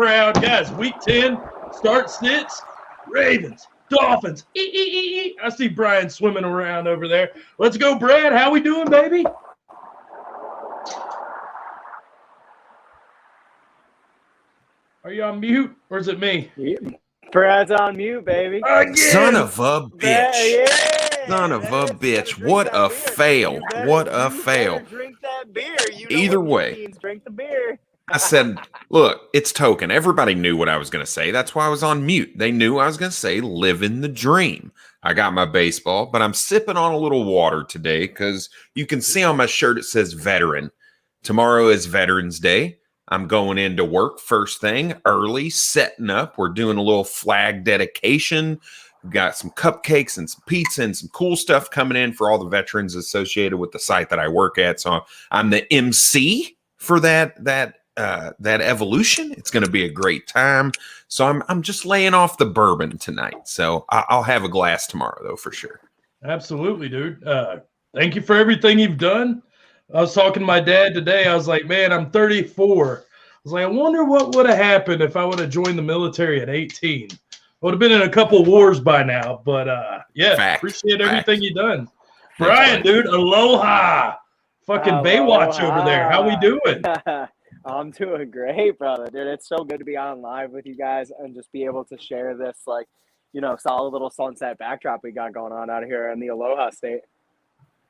proud. Guys, week 10, start sits, Ravens, Dolphins. I see Bryan swimming around over there. Let's go, Brad. How we doing, baby? Are you on mute, or is it me? Brad's on mute, baby. Again. Son of a bitch. Yeah, Son of a bitch. What a fail. What a fail. Drink that beer. You know Either what way. means. Drink the beer. I said, look, it's token. Everybody knew what I was going to say. That's why I was on mute. They knew I was going to say living the dream. I got my baseball, but I'm sipping on a little water today because you can see on my shirt it says veteran. Tomorrow is Veterans Day. I'm going into work first thing, early, setting up. We're doing a little flag dedication. We've got some cupcakes and some pizza and some cool stuff coming in for all the veterans associated with the site that I work at. So I'm the MC for that evolution. It's going to be a great time. So I'm just laying off the bourbon tonight. So I'll have a glass tomorrow, though, for sure. Absolutely, dude. Thank you for everything you've done. I was talking to my dad today. I was like, man, I'm 34. I was like, I wonder what would have happened if I would have joined the military at 18. I would have been in a couple wars by now. But, yeah, appreciate everything you've done. Bryan, dude, aloha. Fucking Baywatch over there. How we doing? I'm doing great, brother. Dude, it's so good to be on live with you guys and just be able to share this, like, you know, solid little sunset backdrop we got going on out here in the Aloha State.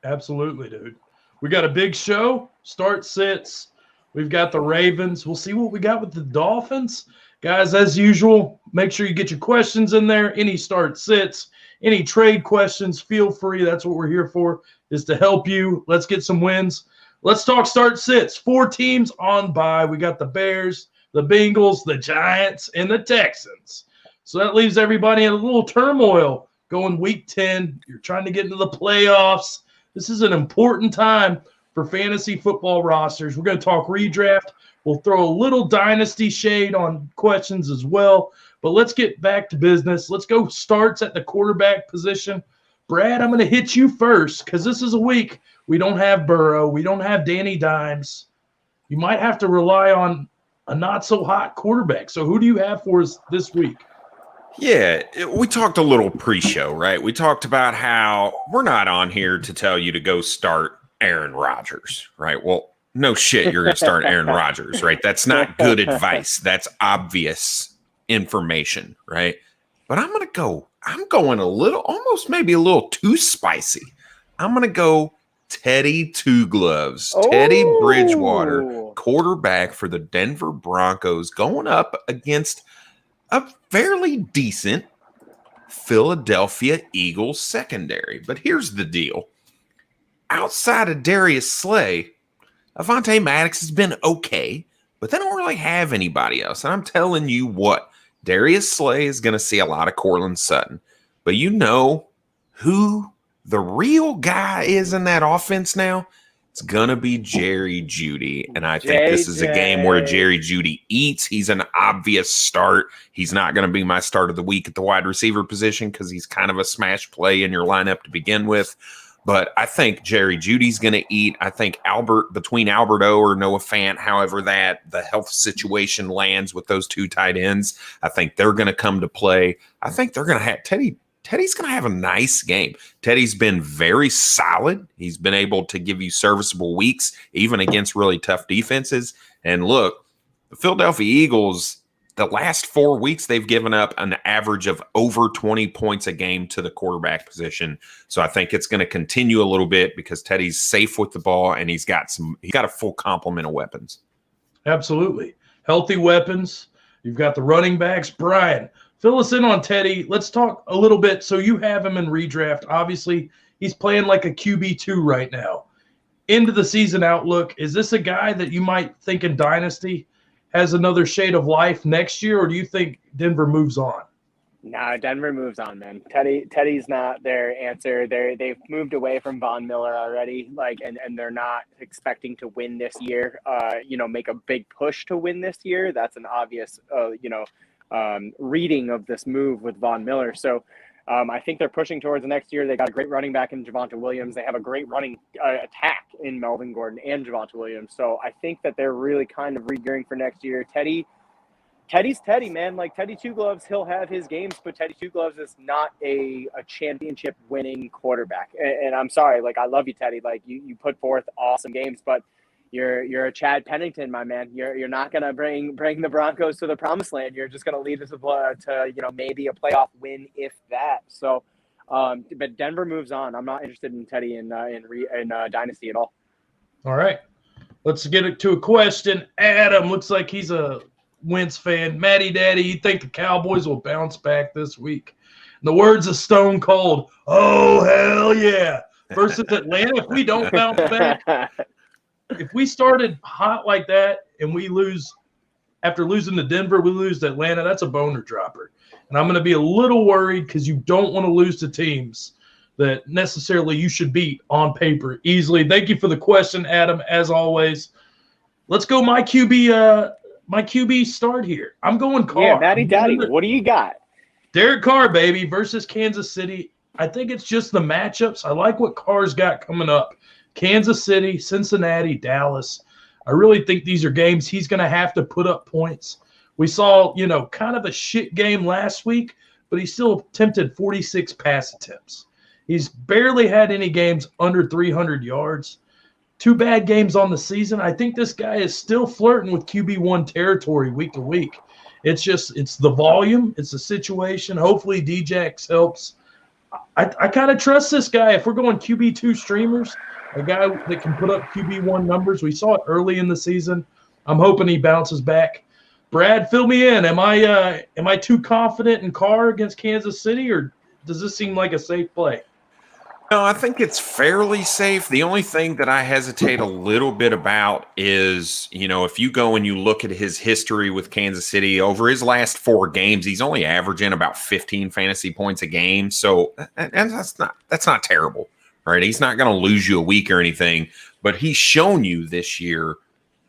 Absolutely, dude. We got a big show. Start sits. We've got the Ravens. We'll see what we got with the Dolphins. Guys, as usual, make sure you get your questions in there. Any start sits, any trade questions, feel free. That's what we're here for, is to help you. Let's get some wins. Let's talk start sits. 4 teams on bye. We got the Bears, the Bengals, the Giants, and the Texans. So that leaves everybody in a little turmoil going week 10. You're trying to get into the playoffs. This is an important time for fantasy football rosters. We're going to talk redraft. We'll throw a little dynasty shade on questions as well. But let's get back to business. Let's go starts at the quarterback position. Brad, I'm going to hit you first because this is a week we don't have Burrow. We don't have Danny Dimes. You might have to rely on a not-so-hot quarterback. So who do you have for us this week? Yeah, we talked a little pre-show, right? We talked about how we're not on here to tell you to go start Aaron Rodgers, right? Well, no shit, you're going to start Aaron Rodgers, right? That's not good advice. That's obvious information, right? But I'm going a little, almost maybe a little too spicy. I'm going to go Teddy Two Gloves, Teddy Bridgewater, quarterback for the Denver Broncos, going up against a fairly decent Philadelphia Eagles secondary. But here's the deal. Outside of Darius Slay, Avonte Maddox has been okay, but they don't really have anybody else. And I'm telling you what, Darius Slay is going to see a lot of Courtland Sutton. But you know who the real guy is in that offense now? It's going to be Jerry Jeudy, and I think this is a game where Jerry Jeudy eats. He's an obvious start. He's not going to be my start of the week at the wide receiver position because he's kind of a smash play in your lineup to begin with. But I think Jerry Jeudy's going to eat. I think between Alberto or Noah Fant, however the health situation lands with those 2 tight ends, I think they're going to come to play. I think they're going to have Teddy's going to have a nice game. Teddy's been very solid. He's been able to give you serviceable weeks, even against really tough defenses. And look, the Philadelphia Eagles, the last 4 weeks, they've given up an average of over 20 points a game to the quarterback position. So I think it's going to continue a little bit because Teddy's safe with the ball and he's got a full complement of weapons. Absolutely. Healthy weapons. You've got the running backs. Bryan, fill us in on Teddy. Let's talk a little bit. So you have him in redraft. Obviously, he's playing like a QB2 right now. Into the season outlook, is this a guy that you might think in Dynasty has another shade of life next year, or do you think Denver moves on? No, Denver moves on, man. Teddy's not their answer. They've moved away from Von Miller already, and they're not expecting to win this year. Make a big push to win this year. That's an obvious, reading of this move with Von Miller. So I think they're pushing towards the next year. They got a great running back in Javonte Williams. They have a great running attack in Melvin Gordon and Javonte Williams. So I think that they're really kind of regearing for next year. Teddy, Teddy's Teddy, man. Like Teddy Two Gloves, he'll have his games, but Teddy Two Gloves is not a championship winning quarterback. And I'm sorry, like I love you, Teddy. Like you put forth awesome games, but you're a Chad Pennington, my man. You're not gonna bring the Broncos to the promised land. You're just gonna lead us to maybe a playoff win, if that. So, but Denver moves on. I'm not interested in Teddy in Dynasty at all. All right, let's get it to a question. Adam looks like he's a Wentz fan. Mattydaddy, you think the Cowboys will bounce back this week? In the words of Stone Cold, oh hell yeah! Versus Atlanta, if we don't bounce back. If we started hot like that and we lose after losing to Denver, we lose to Atlanta, that's a boner dropper. And I'm going to be a little worried because you don't want to lose to teams that necessarily you should beat on paper easily. Thank you for the question, Adam, as always. Let's go my QB start here. I'm going Carr. Yeah, Mattydaddy, what do you got? Derek Carr, baby, versus Kansas City. I think it's just the matchups. I like what Carr's got coming up. Kansas City, Cincinnati, Dallas. I really think these are games he's going to have to put up points. We saw, kind of a shit game last week, but he still attempted 46 pass attempts. He's barely had any games under 300 yards. 2 bad games on the season. I think this guy is still flirting with QB1 territory week to week. It's the volume. It's the situation. Hopefully Djax helps. I kind of trust this guy. If we're going QB2 streamers, a guy that can put up QB1 numbers. We saw it early in the season. I'm hoping he bounces back. Brad, fill me in. Am I too confident in Carr against Kansas City, or does this seem like a safe play? No, I think it's fairly safe. The only thing that I hesitate a little bit about is, if you go and you look at his history with Kansas City, over his last 4 games, he's only averaging about 15 fantasy points a game. So and that's not terrible. Right, he's not going to lose you a week or anything, but he's shown you this year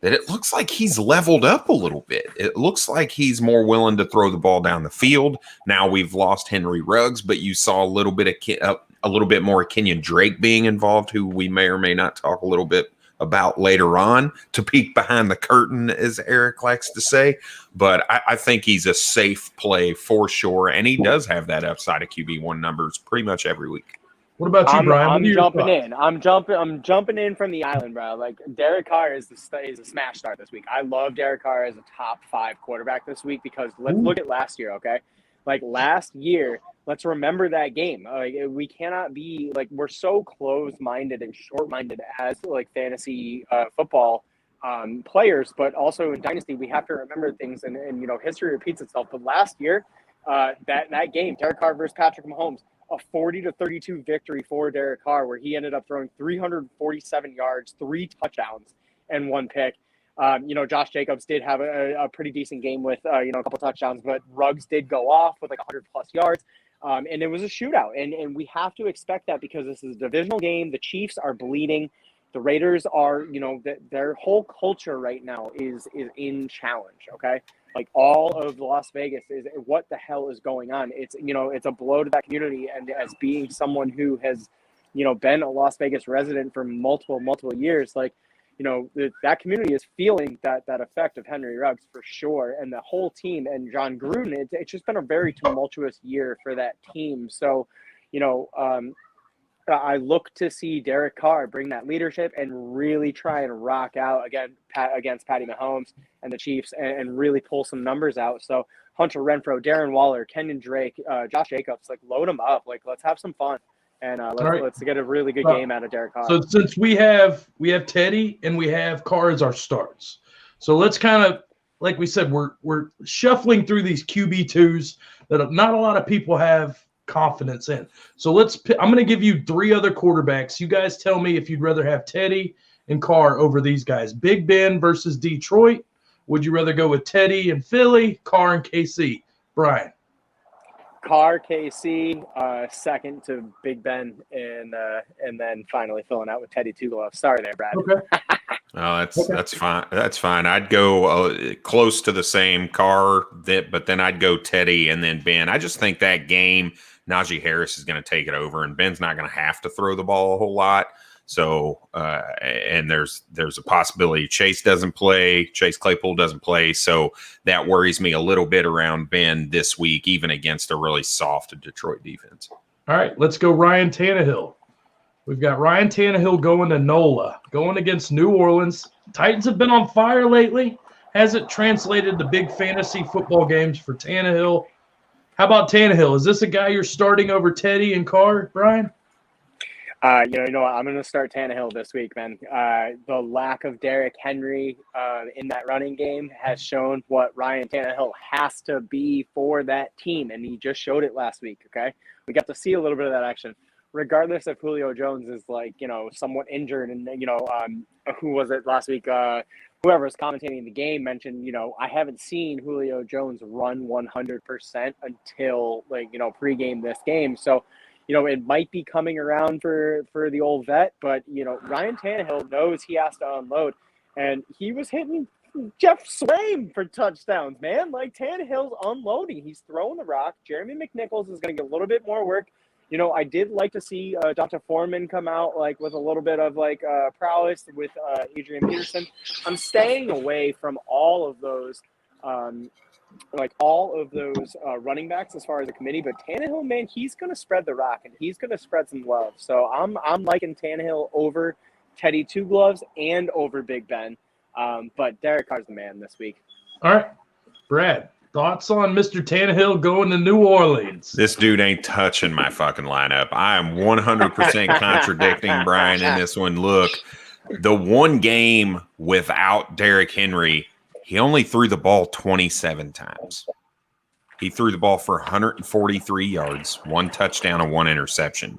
that it looks like he's leveled up a little bit. It looks like he's more willing to throw the ball down the field. Now we've lost Henry Ruggs, but you saw a little bit more Kenyon Drake being involved, who we may or may not talk a little bit about later on, to peek behind the curtain, as Eric likes to say. But I think he's a safe play for sure, and he does have that upside of QB1 numbers pretty much every week. What about you, Brian? I'm jumping in. I'm jumping in from the island, bro. Like Derek Carr is a smash start this week. I love Derek Carr as a top 5 quarterback this week because let's look at last year, okay? Like last year, let's remember that game. We cannot be like we're so closed-minded and short-minded as like fantasy football players, but also in Dynasty we have to remember things and history repeats itself. But last year, that game, Derek Carr versus Patrick Mahomes. A 40-32 victory for Derek Carr, where he ended up throwing 347 yards, 3 touchdowns, and 1 pick. Josh Jacobs did have a pretty decent game with a couple touchdowns, but Ruggs did go off with like 100+ yards, and it was a shootout. And we have to expect that because this is a divisional game. The Chiefs are bleeding. The Raiders are, their whole culture right now is in challenge. Okay. Like all of Las Vegas is what the hell is going on? It's, it's a blow to that community. And as being someone who has, been a Las Vegas resident for multiple years, like, that community is feeling that effect of Henry Ruggs for sure. And the whole team and John Gruden, it's just been a very tumultuous year for that team. So, I look to see Derek Carr bring that leadership and really try and rock out against Patty Mahomes and the Chiefs and really pull some numbers out. So Hunter Renfrow, Darren Waller, Kenyon Drake, Josh Jacobs, like load them up. Like let's have some fun and let's get a really good game out of Derek Carr. So since we have Teddy and we have Carr as our starts, so let's kind of like we said we're shuffling through these QB2s that not a lot of people have confidence in. So I'm going to give you 3 other quarterbacks. You guys tell me if you'd rather have Teddy and Carr over these guys. Big Ben versus Detroit. Would you rather go with Teddy and Philly, Carr and KC? Brian. Carr, KC, second to Big Ben, and then finally filling out with Teddy Two Gloves. Sorry there, Brad. Okay. Oh, that's fine. That's fine. I'd go close to the same Carr, but then I'd go Teddy and then Ben. I just think that game, Najee Harris is going to take it over, and Ben's not going to have to throw the ball a whole lot. So, and there's a possibility Chase Claypool doesn't play. So that worries me a little bit around Ben this week, even against a really soft Detroit defense. All right, let's go Ryan Tannehill. We've got Ryan Tannehill going to NOLA, going against New Orleans. Titans have been on fire lately. Hasn't translated to big fantasy football games for Tannehill. How about Tannehill? Is this a guy you're starting over Teddy and Carr, Brian? You know what? I'm going to start Tannehill this week, man. The lack of Derrick Henry in that running game has shown what Ryan Tannehill has to be for that team, and he just showed it last week, okay? We got to see a little bit of that action. Regardless if Julio Jones is, like, you know, somewhat injured and, you know, who was it last week? Whoever was commentating the game mentioned, you know, I haven't seen Julio Jones run 100% until, like, you know, pregame this game. So, you know, it might be coming around for the old vet, but, you know, Ryan Tannehill knows he has to unload. And he was hitting Jeff Swaim for touchdowns, man. Like, Tannehill's unloading. He's throwing the rock. Jeremy McNichols is going to get a little bit more work. You know, I did like to see Dr. Foreman come out, like, with a little bit of, like, prowess with Adrian Peterson. I'm staying away from all of those running backs as far as the committee, but Tannehill, man, he's going to spread the rock and he's going to spread some love. So I'm liking Tannehill over Teddy Two Gloves and over Big Ben. But Derek Carr's the man this week. All right, Brad, thoughts on Mr. Tannehill going to New Orleans? This dude ain't touching my fucking lineup. I am 100% contradicting Brian in this one. Look, the one game without Derrick Henry, he only threw the ball 27 times. He threw the ball for 143 yards, 1 touchdown and 1 interception.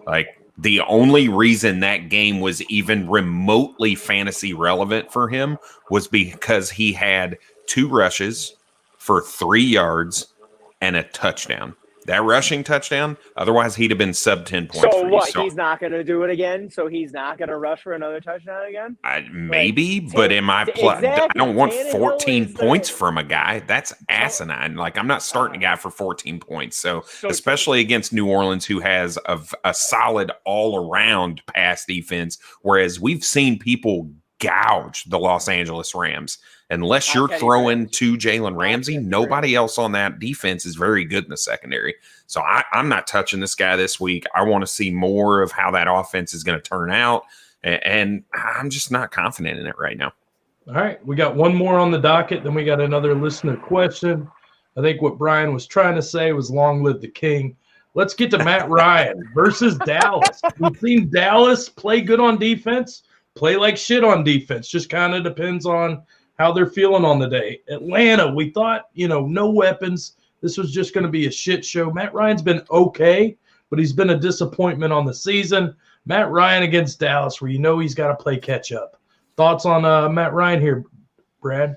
Like, the only reason that game was even remotely fantasy relevant for him was because he had 2 rushes for 3 yards and a touchdown. That rushing touchdown, otherwise he'd have been sub 10 points. So what? He's not going to do it again? So he's not going to rush for another touchdown again? Maybe, but in my exactly. I don't want Tannehill 14 points from a guy. That's asinine. Like, I'm not starting a guy for 14 points. So especially against New Orleans, who has a solid all-around pass defense, whereas we've seen people gouge the Los Angeles Rams. Unless you're throwing to Jalen Ramsey, nobody else on that defense is very good in the secondary. So I'm not touching this guy this week. I want to see more of how that offense is going to turn out, and I'm just not confident in it right now. All right, we got one more on the docket, then we got another listener question. I think what Brian was trying to say was long live the king. Let's get to Matt Ryan versus Dallas. We've seen Dallas play good on defense, play like shit on defense. Just kind of depends on how they're feeling on the day. Atlanta, we thought, you know, no weapons. This was just going to be a shit show. Matt Ryan's been okay, but he's been a disappointment on the season. Matt Ryan against Dallas, where you know he's got to play catch up. Thoughts on Matt Ryan here, Brad?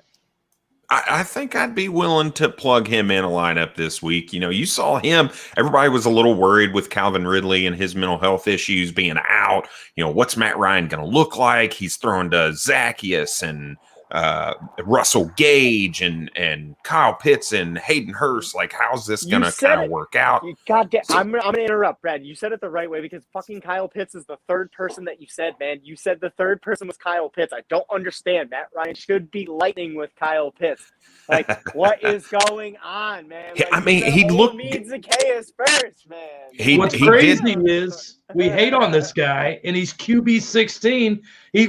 I think I'd be willing to plug him in a lineup this week. You know, you saw him. Everybody was a little worried with Calvin Ridley and his mental health issues being out. You know, what's Matt Ryan going to look like? He's throwing to Zacchaeus and Russell Gage and Kyle Pitts and Hayden Hurst. Like, how's this going to kind of work out? I'm going to interrupt, Brad. You said it the right way because fucking Kyle Pitts is the third person that you said, man. You said the third person was Kyle Pitts. I don't understand. Matt Ryan should be lightning with Kyle Pitts. Like, what is going on, man? Like, I mean, he looked. Zacchaeus first, man. What's crazy is we hate on this guy, and he's QB 16,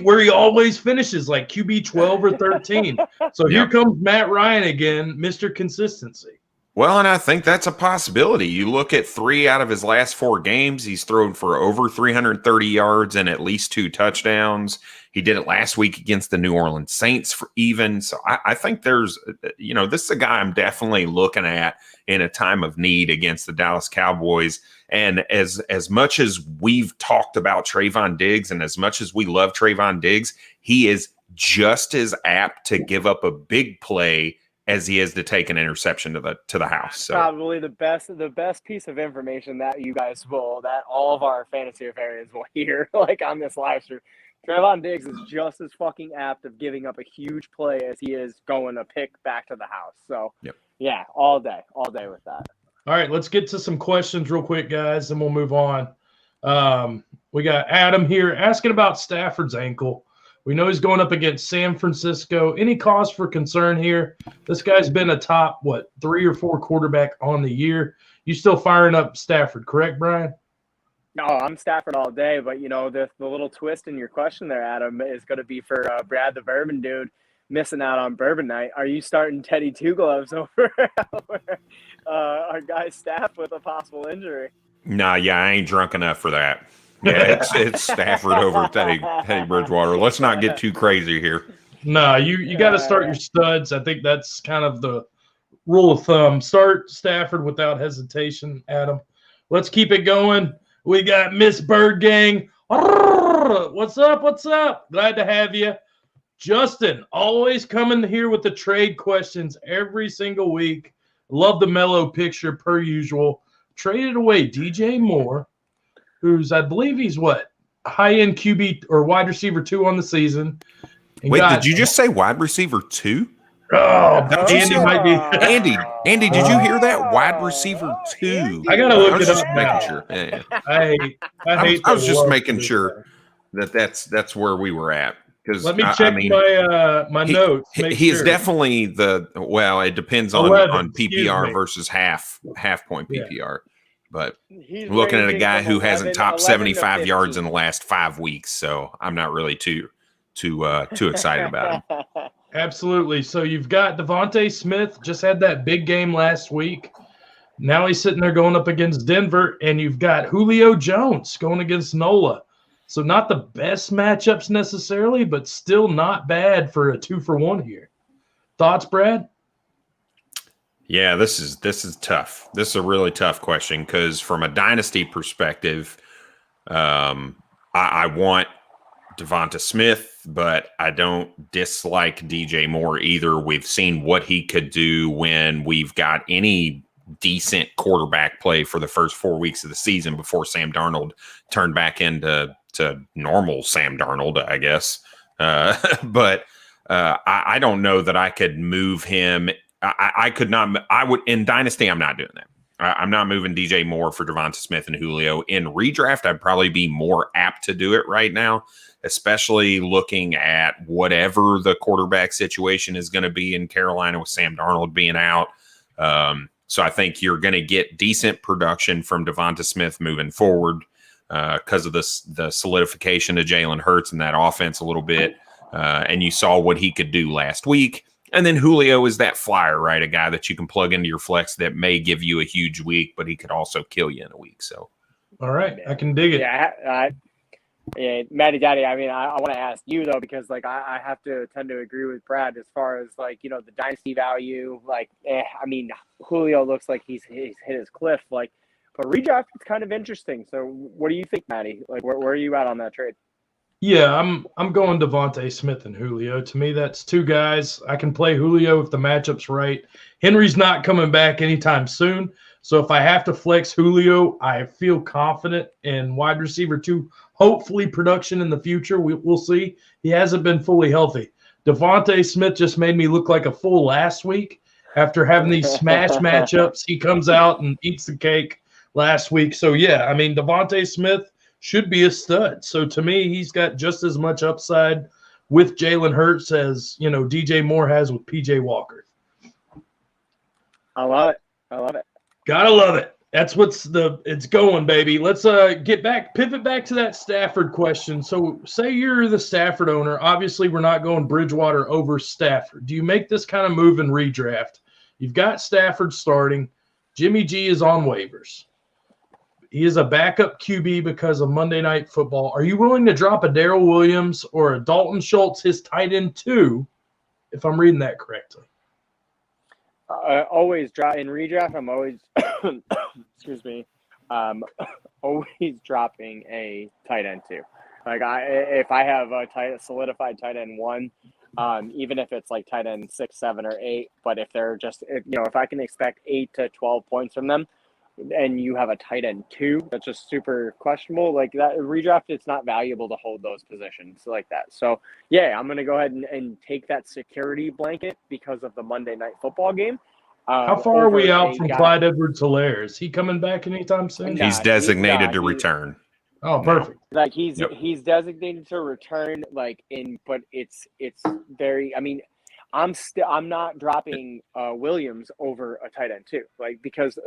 where he always finishes like QB 12 or 13. So here comes Matt Ryan again, Mr. Consistency. Well, and I think that's a possibility. You look at 3 out of his last 4 games, he's thrown for over 330 yards and at least 2 touchdowns. He did it last week against the New Orleans Saints for even. So I think there's, you know, this is a guy I'm definitely looking at in a time of need against the Dallas Cowboys. And as much as we've talked about Trayvon Diggs and as much as we love Trayvon Diggs, he is just as apt to give up a big play as he is to take an interception to the house. So. Probably the best piece of information that you guys that all of our fantasy fans will hear, like, on this live stream. Trayvon Diggs is just as fucking apt of giving up a huge play as he is going to pick back to the house. So, yeah, all day with that. All right, let's get to some questions real quick, guys, and we'll move on. We got Adam here asking about Stafford's ankle. We know he's going up against San Francisco. Any cause for concern here? This guy's been a top, 3 or 4 quarterback on the year. You still firing up Stafford, correct, Brian? No, I'm Stafford all day, but the little twist in your question there, Adam, is going to be for Brad the Bourbon Dude missing out on Bourbon Night. Are you starting Teddy Two Gloves over our guy's staff with a possible injury? Nah, yeah, I ain't drunk enough for that. Yeah, it's Stafford over Teddy Bridgewater. Let's not get too crazy here. No, you got to start your studs. I think that's kind of the rule of thumb. Start Stafford without hesitation, Adam. Let's keep it going. We got Miss Bird Gang. What's up? What's up? Glad to have you. Justin, always coming here with the trade questions every single week. Love the mellow picture per usual. Traded away DJ Moore, who's, I believe he's high-end QB or wide receiver 2 on the season. Wait, did you just say wide receiver 2? Oh, Andy might be. Andy, did you hear that? Wide receiver 2. I gotta look it up making now. sure. Yeah. I was just making sure that's where we were at. Let me check my notes. He is definitely it depends on 11, on PPR versus half point PPR. Yeah. But He's looking at a guy who 11, hasn't topped 11 to 75 yards 15. in the last 5 weeks, so I'm not really too excited about him. Absolutely. So you've got Devontae Smith, just had that big game last week. Now he's sitting there going up against Denver, and you've got Julio Jones going against Nola. So not the best matchups necessarily, but still not bad for a 2-for-1 here. Thoughts, Brad? Yeah, this is tough. This is a really tough question because from a dynasty perspective, I want Devonta Smith, but I don't dislike DJ Moore either. We've seen what he could do when we've got any decent quarterback play for the first 4 weeks of the season before Sam Darnold turned back into normal Sam Darnold, I guess. But I don't know that I could move him. I could not. I would in Dynasty. I'm not doing that. I'm not moving DJ Moore for Devonta Smith and Julio. In redraft, I'd probably be more apt to do it right now, especially looking at whatever the quarterback situation is going to be in Carolina with Sam Darnold being out. So I think you're going to get decent production from Devonta Smith moving forward because of the solidification of Jalen Hurts and that offense a little bit. And you saw what he could do last week. And then Julio is that flyer, right? A guy that you can plug into your flex that may give you a huge week, but he could also kill you in a week. So, all right, I can dig it. Yeah, Mattydaddy. I mean, I want to ask you though, because I have to tend to agree with Brad as far as the dynasty value. I mean, Julio looks like he's hit his cliff. But redraft is kind of interesting. So, what do you think, Matty? Where are you at on that trade? Yeah, I'm going Devontae Smith and Julio. To me, that's 2 guys. I can play Julio if the matchup's right. Henry's not coming back anytime soon. So if I have to flex Julio, I feel confident in wide receiver 2. Hopefully production in the future. We'll see. He hasn't been fully healthy. Devontae Smith just made me look like a fool last week after having these smash matchups. He comes out and eats the cake last week. So, yeah, I mean, Devontae Smith should be a stud. So to me, he's got just as much upside with Jalen Hurts as, DJ Moore has with PJ Walker. I love it. Gotta love it. That's it's going, baby. Let's pivot back to that Stafford question. So say you're the Stafford owner. Obviously, we're not going Bridgewater over Stafford. Do you make this kind of move in redraft? You've got Stafford starting. Jimmy G is on waivers. He is a backup QB because of Monday Night Football. Are you willing to drop a Darrell Williams or a Dalton Schultz, his tight end 2, if I'm reading that correctly? Always in redraft. I'm always excuse me. Always dropping a tight end 2. If I have a solidified tight end 1, even if it's tight end 6, 7, or 8, but if they're just if I can expect 8 to 12 points from them, and you have a tight end 2 that's just super questionable, that redraft, it's not valuable to hold those positions like that. So yeah, I'm going to go ahead and take that security blanket because of the Monday Night Football game. How far are we out from Clyde Edwards-Helaire? Is he coming back anytime soon? He's designated to return. Oh, perfect. Like he's designated to return, but it's very. I mean, I'm not dropping Williams over a tight end too, like because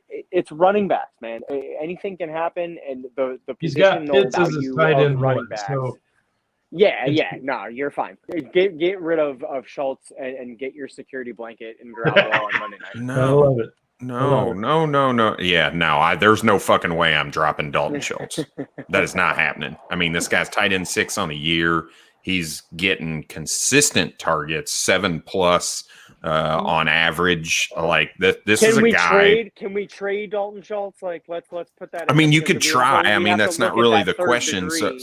it's running backs, man. Anything can happen, and the He's got positional Pitts as his value tight of end running one, backs. so No, you're fine. Get rid of Schultz and get your security blanket and Garoppolo on Monday night. I love it. No. Yeah, no. There's no fucking way I'm dropping Dalton Schultz. That is not happening. I mean, this guy's tight end 6 on the year. He's getting consistent targets, 7+ on average. Like this is a guy. Can we trade Dalton Schultz? Like let's put that. I mean, you could try. I mean, that's not really the question. So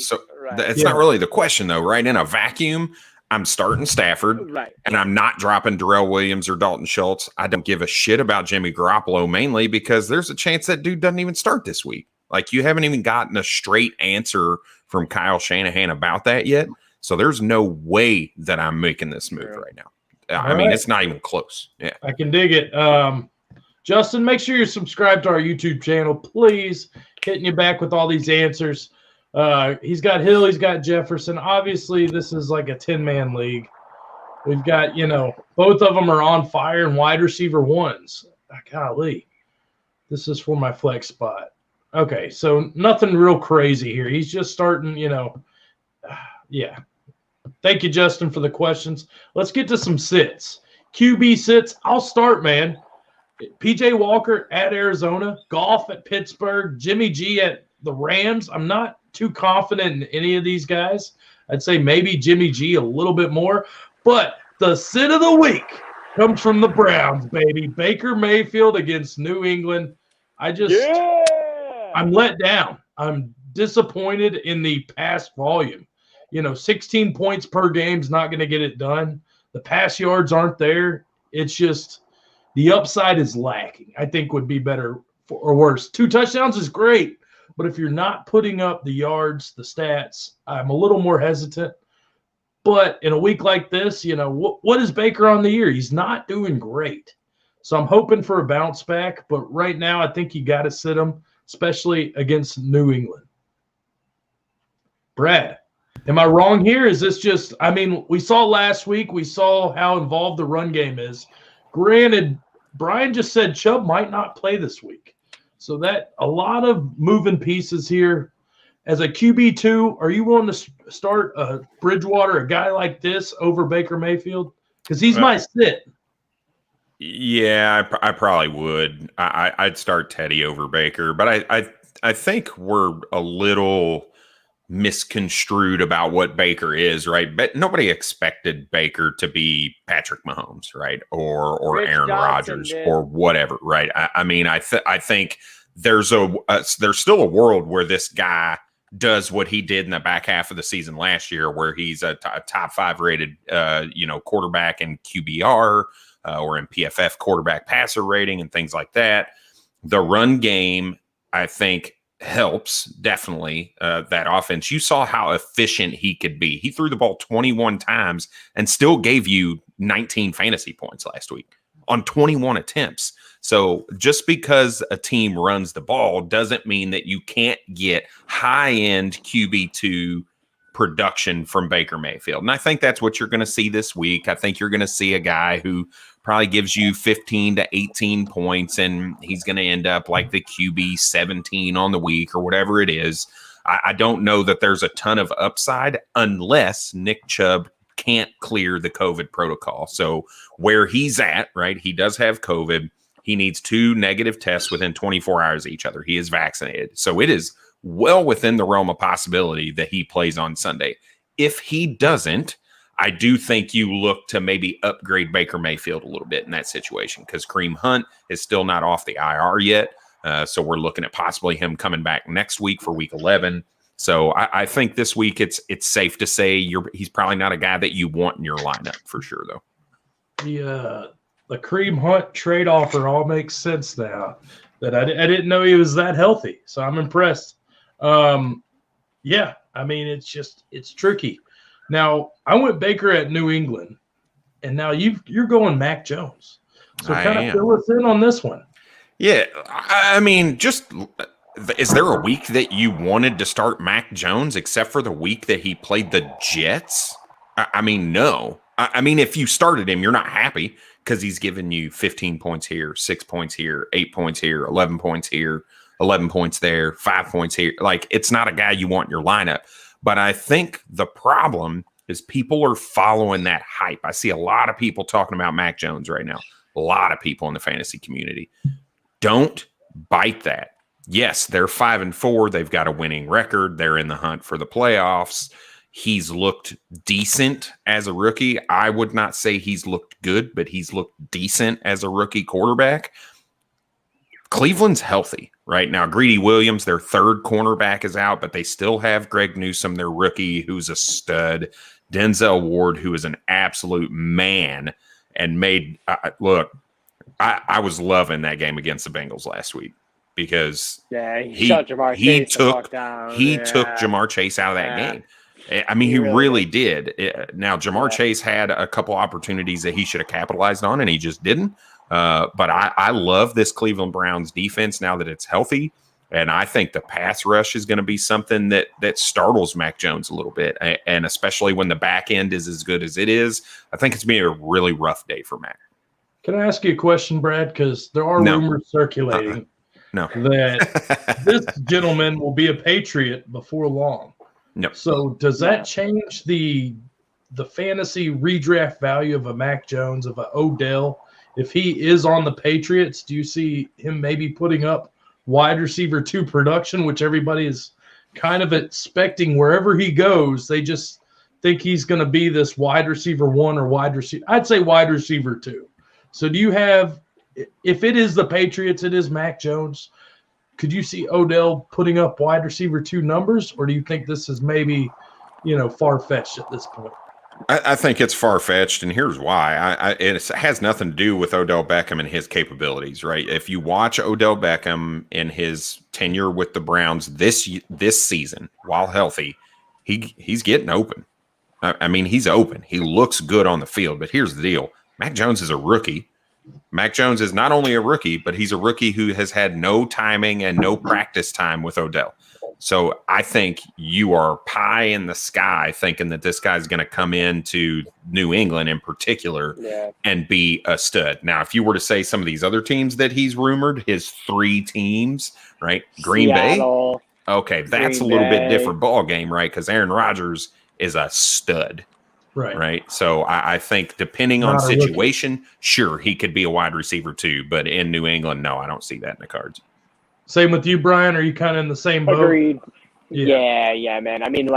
it's not really the question though, right? In a vacuum, I'm starting Stafford, right, and I'm not dropping Darrell Williams or Dalton Schultz. I don't give a shit about Jimmy Garoppolo, mainly because there's a chance that dude doesn't even start this week. Like, you haven't even gotten a straight answer from Kyle Shanahan about that yet. So there's no way that I'm making this move right now. I mean, it's not even close. Yeah, I can dig it. Justin, make sure you're subscribed to our YouTube channel, please. Hitting you back with all these answers. He's got Hill, he's got Jefferson. Obviously, this is like a 10-man league. We've got, both of them are on fire and wide receiver ones. Golly, this is for my flex spot. Okay, so nothing real crazy here. He's just starting, yeah. Thank you, Justin, for the questions. Let's get to some sits. QB sits. I'll start, man. PJ Walker at Arizona, Goff at Pittsburgh, Jimmy G at the Rams. I'm not too confident in any of these guys. I'd say maybe Jimmy G a little bit more. But the sit of the week comes from the Browns, baby. Baker Mayfield against New England. I'm let down. I'm disappointed in the pass volume. 16 points per game is not going to get it done. The pass yards aren't there. It's just the upside is lacking. I think would be better or worse. 2 touchdowns is great, but if you're not putting up the yards, the stats, I'm a little more hesitant. But in a week like this, what is Baker on the year? He's not doing great. So I'm hoping for a bounce back, but right now I think you got to sit him, especially against New England. Brad, am I wrong here? Is this just – we saw last week, we saw how involved the run game is. Granted, Brian just said Chubb might not play this week. So that a lot of moving pieces here. As a QB2, are you willing to start Bridgewater, a guy like this, over Baker Mayfield? Because he's my sit. Yeah, I probably would. I'd start Teddy over Baker. But I think we're a little misconstrued about what Baker is, right? But nobody expected Baker to be Patrick Mahomes, right? Or Aaron Rodgers or whatever, right? I think there's still a world where this guy does what he did in the back half of the season last year, where he's a top 5 rated, quarterback in QBR or in PFF quarterback passer rating and things like that. The run game, I think, helps definitely that offense. You saw how efficient he could be. He threw the ball 21 times and still gave you 19 fantasy points last week on 21 attempts. So just because a team runs the ball doesn't mean that you can't get high-end QB2 production from Baker Mayfield. And I think that's what you're going to see this week. I think you're going to see a guy who probably gives you 15 to 18 points, and he's going to end up like the QB 17 on the week or whatever it is. I don't know that there's a ton of upside unless Nick Chubb can't clear the COVID protocol. So where he's at, right, he does have COVID. He needs 2 negative tests within 24 hours of each other. He is vaccinated. So it is well within the realm of possibility that he plays on Sunday. If he doesn't, I do think you look to maybe upgrade Baker Mayfield a little bit in that situation, because Kareem Hunt is still not off the IR yet. So we're looking at possibly him coming back next week for week 11. So I think this week it's safe to say he's probably not a guy that you want in your lineup for sure, though. The Kareem Hunt trade offer all makes sense now. That I didn't know he was that healthy, so I'm impressed. It's tricky. Now, I went Baker at New England, and now you're going Mac Jones. So kind of fill us in on this one. Yeah, Is there a week that you wanted to start Mac Jones except for the week that he played the Jets? I mean, no. I mean, if you started him, you're not happy because he's given you 15 points here, 6 points here, 8 points here, 11 points here, 11 points there, 5 points here. Like, it's not a guy you want in your lineup. But I think the problem is people are following that hype. I see a lot of people talking about Mac Jones right now. A lot of people in the fantasy community. Don't bite that. Yes, they're 5-4. They've got a winning record. They're in the hunt for the playoffs. He's looked decent as a rookie. I would not say he's looked good, but he's looked decent as a rookie quarterback. Cleveland's healthy right now. Greedy Williams, their third cornerback, is out, but they still have Greg Newsome, their rookie, who's a stud. Denzel Ward, who is an absolute man and made look. I was loving that game against the Bengals last week because he took Jamar Chase out of that game. I mean, he really did. Now, Jamar Chase had a couple opportunities that he should have capitalized on, and he just didn't. But I love this Cleveland Browns defense now that it's healthy. And I think the pass rush is going to be something that startles Mac Jones a little bit. And especially when the back end is as good as it is, I think it's going to be a really rough day for Mac. Can I ask you a question, Brad? Because there are rumors circulating that this gentleman will be a Patriot before long. No. So does that change the fantasy redraft value of a Mac Jones, of a Odell? If he is on the Patriots, do you see him maybe putting up wide receiver 2 production, which everybody is kind of expecting wherever he goes? They just think he's going to be this wide receiver 1 or wide receiver. I'd say wide receiver 2. So do you have, if it is the Patriots, it is Mac Jones, could you see Odell putting up wide receiver 2 numbers, or do you think this is maybe, far-fetched at this point? I think it's far-fetched, and here's why. It has nothing to do with Odell Beckham and his capabilities, right? If you watch Odell Beckham in his tenure with the Browns this season, while healthy, he's getting open. I mean, he's open. He looks good on the field, but here's the deal. Mac Jones is a rookie. Mac Jones is not only a rookie, but he's a rookie who has had no timing and no practice time with Odell. So I think you are pie in the sky thinking that this guy's going to come into New England in particular and be a stud. Now, if you were to say some of these other teams that he's rumored, his 3 teams, right? Green Seattle, Bay. Okay, that's a little bit different ball game, right? Because Aaron Rodgers is a stud. Right. So I think depending on situation, sure, he could be a wide receiver too. But in New England, no, I don't see that in the cards. Same with you, Brian. Are you kind of in the same boat? Agreed. Yeah, man. I mean,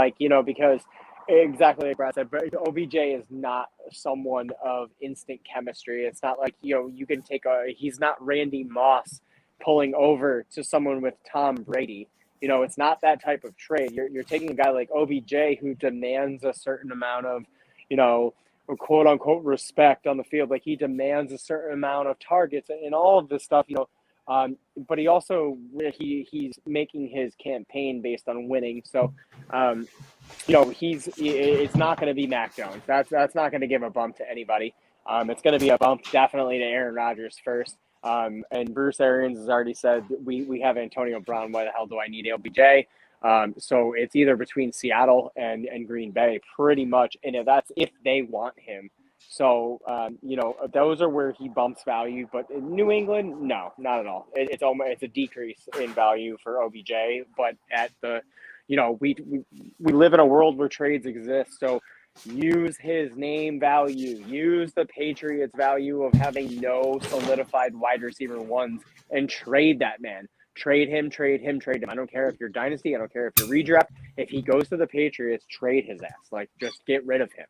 because exactly like Brad said, OBJ is not someone of instant chemistry. It's not like, you can he's not Randy Moss pulling over to someone with Tom Brady. It's not that type of trade. You're taking a guy like OBJ who demands a certain amount of, quote unquote respect on the field. Like, he demands a certain amount of targets and all of this stuff, but he also, he's making his campaign based on winning. So, it's not going to be Mac Jones. That's not going to give a bump to anybody. It's going to be a bump definitely to Aaron Rodgers first. And Bruce Arians has already said, we have Antonio Brown. Why the hell do I need LBJ? So it's either between Seattle and Green Bay pretty much. And that's if they want him. So, those are where he bumps value. But in New England, no, not at all. It's a decrease in value for OBJ. But at the, we live in a world where trades exist. So use his name value. Use the Patriots value of having no solidified wide receiver 1s and trade that man. Trade him. I don't care if you're dynasty. I don't care if you're redraft. If he goes to the Patriots, trade his ass. Just get rid of him.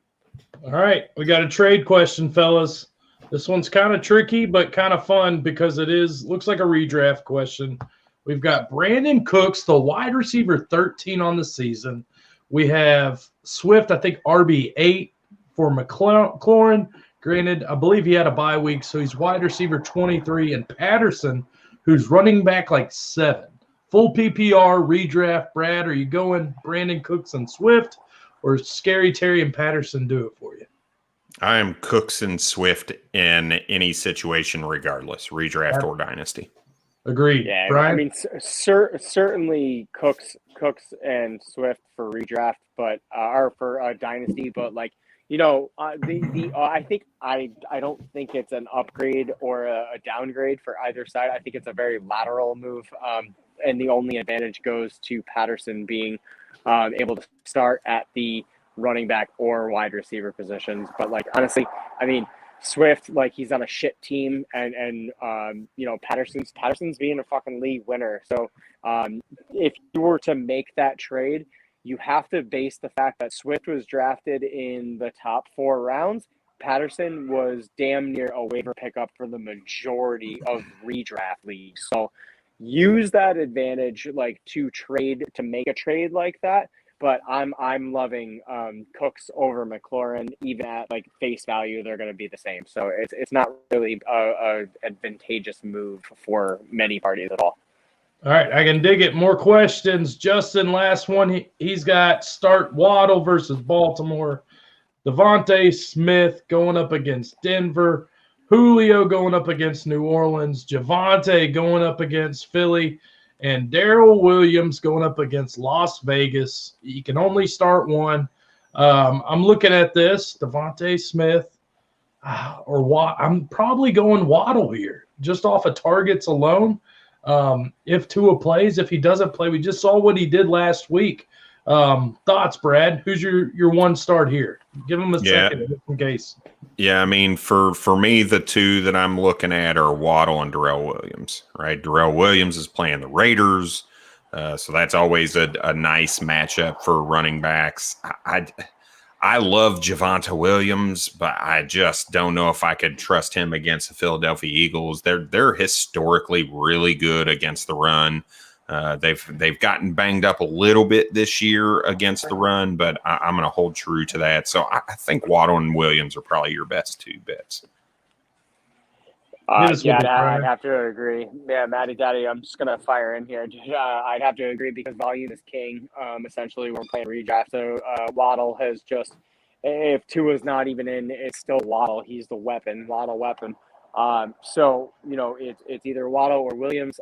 All right. We got a trade question, fellas. This one's kind of tricky, but kind of fun because looks like a redraft question. We've got Brandon Cooks, the wide receiver 13 on the season. We have Swift, I think RB8 for McLaurin. Granted, I believe he had a bye week, so he's wide receiver 23. And Patterson, who's running back 7. Full PPR, redraft. Brad, are you going Brandon Cooks and Swift, or Scary Terry and Patterson do it for you? I am Cooks and Swift in any situation regardless, redraft or dynasty. Agreed. Yeah, I Brian? mean, certainly Cooks and Swift for redraft, but or for dynasty. But like, I don't think it's an upgrade or a downgrade for either side. I think it's a very lateral move. And the only advantage goes to Patterson being able to start at the running back or wide receiver positions. But like, honestly, I mean, Swift, like, he's on a shit team, and Patterson's being a fucking league winner. So if you were to make that trade, you have to base the fact that Swift was drafted in the top 4 rounds. Patterson was damn near a waiver pickup for the majority of redraft leagues. So use that advantage, like, to make a trade like that. But I'm loving Cooks over McLaurin. Even at like face value, they're going to be the same. So it's not really a advantageous move for many parties at all. All right, I can dig it. More questions. Justin, last one. He's got start Waddle versus Baltimore. Devontae Smith going up against Denver. Julio going up against New Orleans. Javonte going up against Philly. And Darrell Williams going up against Las Vegas. You can only start one. I'm looking at this. Devontae Smith I'm probably going Waddle here, just off of targets alone. If Tua plays, if he doesn't play, we just saw what he did last week. Thoughts, Brad? Who's your one start here? Give him a second just in case. Yeah, I mean, for me, the two that I'm looking at are Waddle and Darrell Williams, right? Darrell Williams is playing the Raiders, so that's always a nice matchup for running backs. I love Javonte Williams, but I just don't know if I could trust him against the Philadelphia Eagles. They're historically really good against the run. They've gotten banged up a little bit this year against the run, but I'm going to hold true to that. So I think Waddle and Williams are probably your best 2 bets. I'd have to agree. Yeah, Mattydaddy, I'm just going to fire in here. I'd have to agree because volume is king. Essentially, we're playing redraft. So Waddle has just, if Tua's not even in, it's still Waddle. He's the weapon, Waddle weapon. So, it's either Waddle or Williams,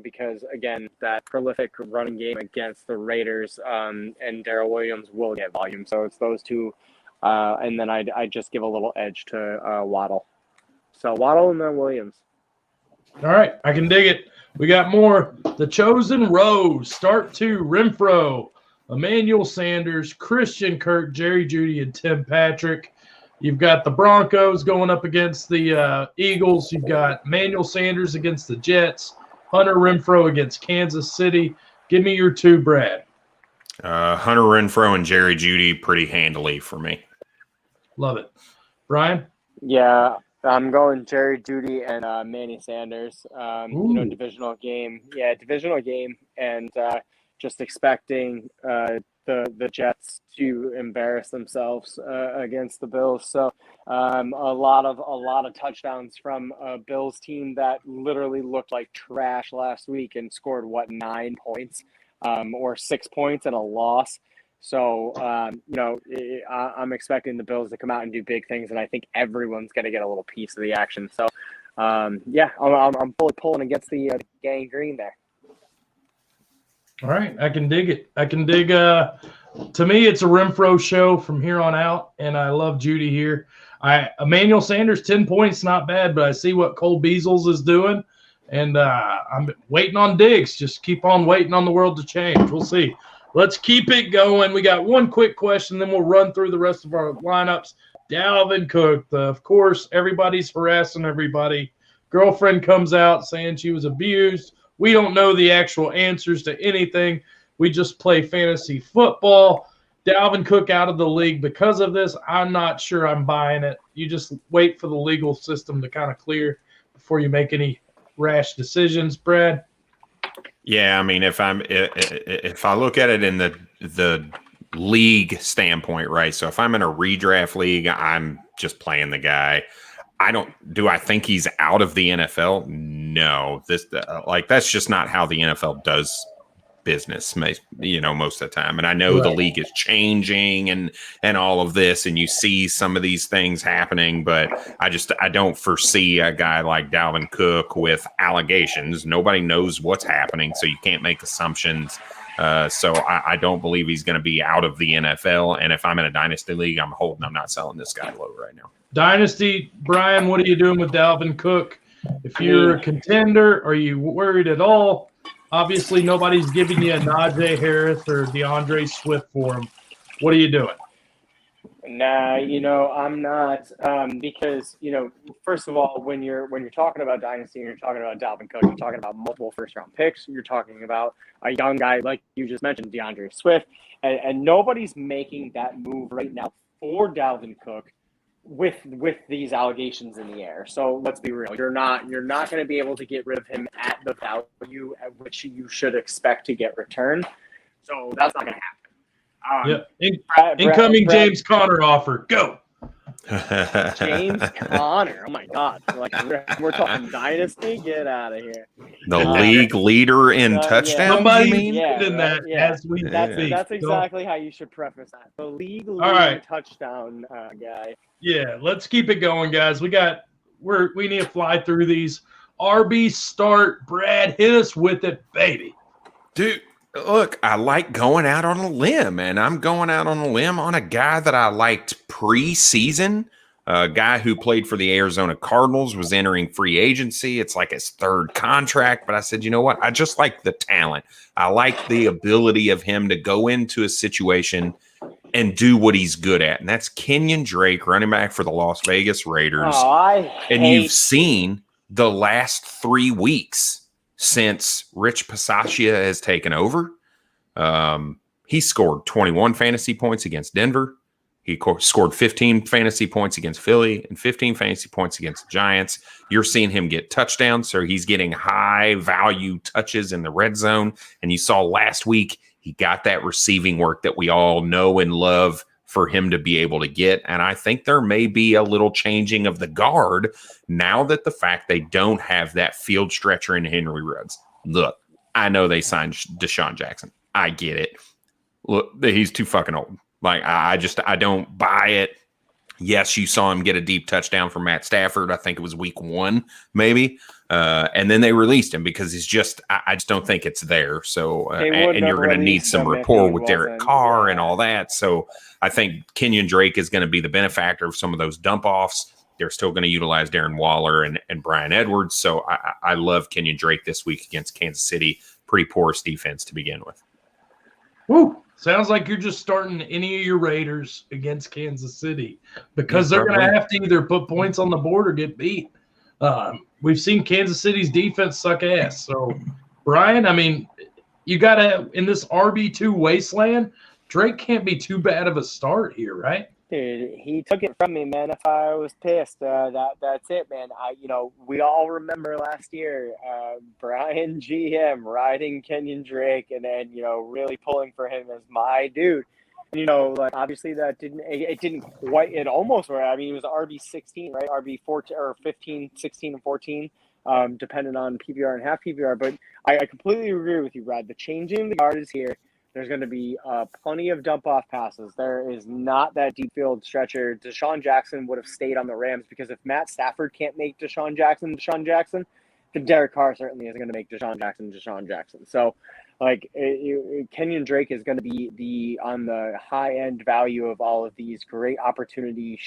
because, again, that prolific running game against the Raiders and Darrell Williams will get volume. So it's those two. And then I'd just give a little edge to Waddle. So Waddle and then Williams. All right, I can dig it. We got more. The Chosen Rows. Start 2, Renfro, Emmanuel Sanders, Christian Kirk, Jerry Jeudy, and Tim Patrick. You've got the Broncos going up against the Eagles. You've got Emmanuel Sanders against the Jets. Hunter Renfro against Kansas City. Give me your 2, Brad. Hunter Renfro and Jerry Jeudy pretty handily for me. Love it. Brian? Yeah, I'm going Jerry Jeudy and Manny Sanders. Divisional game. Yeah, divisional game. And just expecting the Jets to embarrass themselves against the Bills. So a lot of touchdowns from a Bills team that literally looked like trash last week and scored 9 points or 6 points in a loss. So I'm expecting the Bills to come out and do big things, and I think everyone's going to get a little piece of the action. So I'm fully pulling against the gang green there. All right, I can dig it. I can dig. To me, it's a Renfro show from here on out, and I love Jeudy here. Emmanuel Sanders, 10 points, not bad, but I see what Cole Beasles is doing, and I'm waiting on Diggs. Just keep on waiting on the world to change. We'll see. Let's keep it going. We got one quick question, then we'll run through the rest of our lineups. Dalvin Cook, of course, everybody's harassing everybody. Girlfriend comes out saying she was abused. We don't know the actual answers to anything. We just play fantasy football. Dalvin Cook out of the league because of this. I'm not sure I'm buying it. You just wait for the legal system to kind of clear before you make any rash decisions, Brad. Yeah, I mean, if I look at it in the league standpoint, right? So if I'm in a redraft league, I'm just playing the guy. Do I think he's out of the NFL? No. That's just not how the NFL does business, most of the time. And I know the league is changing and all of this, and you see some of these things happening, but I don't foresee a guy like Dalvin Cook with allegations. Nobody knows what's happening, so you can't make assumptions. So I don't believe he's going to be out of the NFL. And if I'm in a dynasty league, I'm holding. I'm not selling this guy low right now. Dynasty, Brian, what are you doing with Dalvin Cook? If you're a contender, are you worried at all? Obviously, nobody's giving you a Najee Harris or DeAndre Swift for him. What are you doing? Nah, I'm not, because first of all, when you're talking about dynasty and you're talking about Dalvin Cook, you're talking about multiple first-round picks. You're talking about a young guy like you just mentioned, DeAndre Swift, and nobody's making that move right now for Dalvin Cook with these allegations in the air. So let's be real. You're not going to be able to get rid of him at the value at which you should expect to get returned. So that's not going to happen. Incoming Brad, James Conner offer. Go. James Conner. Oh my God. We're talking dynasty. Get out of here. The league leader in touchdowns. Somebody as we That's exactly how you should preface that. The league leading touchdown guy. Yeah, let's keep it going, guys. We need to fly through these. RB start. Brad, hit us with it, baby. Dude, look, I like going out on a limb, and I'm going out on a limb on a guy that I liked preseason. A guy who played for the Arizona Cardinals, was entering free agency. It's like his third contract, but I said, you know what? I just like the talent. I like the ability of him to go into a situation and do what he's good at, and that's Kenyon Drake, running back for the Las Vegas Raiders. You've seen the last 3 weeks since Rich Pisaccia has taken over. He scored 21 fantasy points against Denver. He scored 15 fantasy points against Philly and 15 fantasy points against the Giants. You're seeing him get touchdowns, so he's getting high-value touches in the red zone. And you saw last week he got that receiving work that we all know and love for him to be able to get. And I think there may be a little changing of the guard now that the fact they don't have that field stretcher in Henry Ruggs. Look, I know they signed Deshaun Jackson. I get it. Look, he's too fucking old. Like, I don't buy it. Yes, you saw him get a deep touchdown from Matt Stafford. I think it was week 1, maybe. And then they released him because I just don't think it's there. So, and you're going to need some rapport with Derek Carr and all that. So I think Kenyon Drake is going to be the benefactor of some of those dump offs. They're still going to utilize Darren Waller and Bryan Edwards. So I love Kenyon Drake this week against Kansas City. Pretty porous defense to begin with. Woo! Sounds like you're just starting any of your Raiders against Kansas City because they're going to have to either put points on the board or get beat. We've seen Kansas City's defense suck ass. So, Brian, I mean, you got to, in this RB2 wasteland, Drake can't be too bad of a start here, right? Dude, he took it from me, man. If I was pissed, that's it, man. We all remember last year, BryanGM riding Kenyon Drake, and then really pulling for him as my dude. Obviously that didn't quite. It almost were. I mean, it was RB 16, right? RB 14 or 15, 16, and 14, depending on PPR and half PPR. But I completely agree with you, Brad. The changing of the guard is here. There's going to be plenty of dump-off passes. There is not that deep field stretcher. Deshaun Jackson would have stayed on the Rams because if Matt Stafford can't make Deshaun Jackson, then Derek Carr certainly is going to make Deshaun Jackson. So, Kenyon Drake is going to be on the high-end value of all of these great opportunity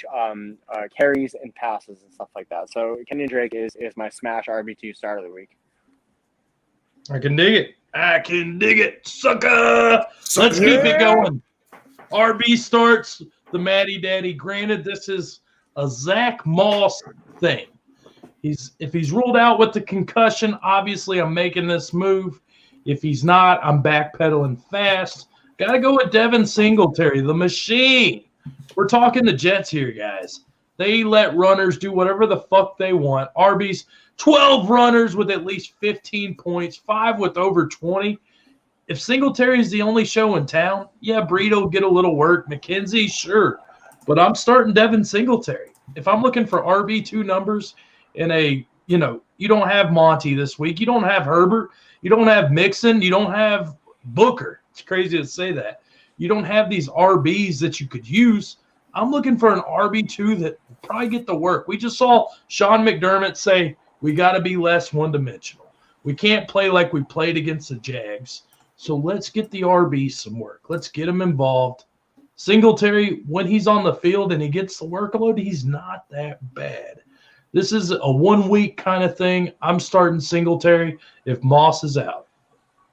carries and passes and stuff like that. So, Kenyon Drake is my smash RB2 start of the week. I can dig it, sucker. Let's keep it going. RB starts the Mattydaddy. Granted, this is a Zach Moss thing. If he's ruled out with the concussion, obviously I'm making this move. If he's not, I'm backpedaling fast. Got to go with Devin Singletary, the machine. We're talking the Jets here, guys. They let runners do whatever the fuck they want. RB's 12 runners with at least 15 points, 5 with over 20. If Singletary's the only show in town, yeah, Breida will get a little work. McKenzie, sure. But I'm starting Devin Singletary. If I'm looking for RB2 numbers in you don't have Monty this week. You don't have Herbert. You don't have Mixon. You don't have Booker. It's crazy to say that. You don't have these RBs that you could use. I'm looking for an RB2 that will probably get the work. We just saw Sean McDermott say, we got to be less one-dimensional. We can't play like we played against the Jags. So let's get the RB some work. Let's get him involved. Singletary, when he's on the field and he gets the workload, he's not that bad. This is a 1 week kind of thing. I'm starting Singletary if Moss is out.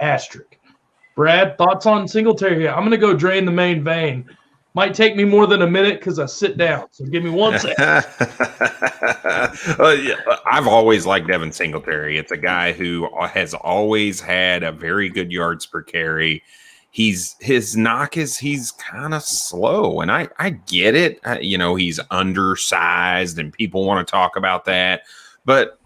Asterisk. Brad, thoughts on Singletary here? I'm going to go drain the main vein. Might take me more than a minute because I sit down. So give me 1 second. I've always liked Devin Singletary. It's a guy who has always had a very good yards per carry. His knock is he's kind of slow, and I get it. He's undersized, and people want to talk about that. But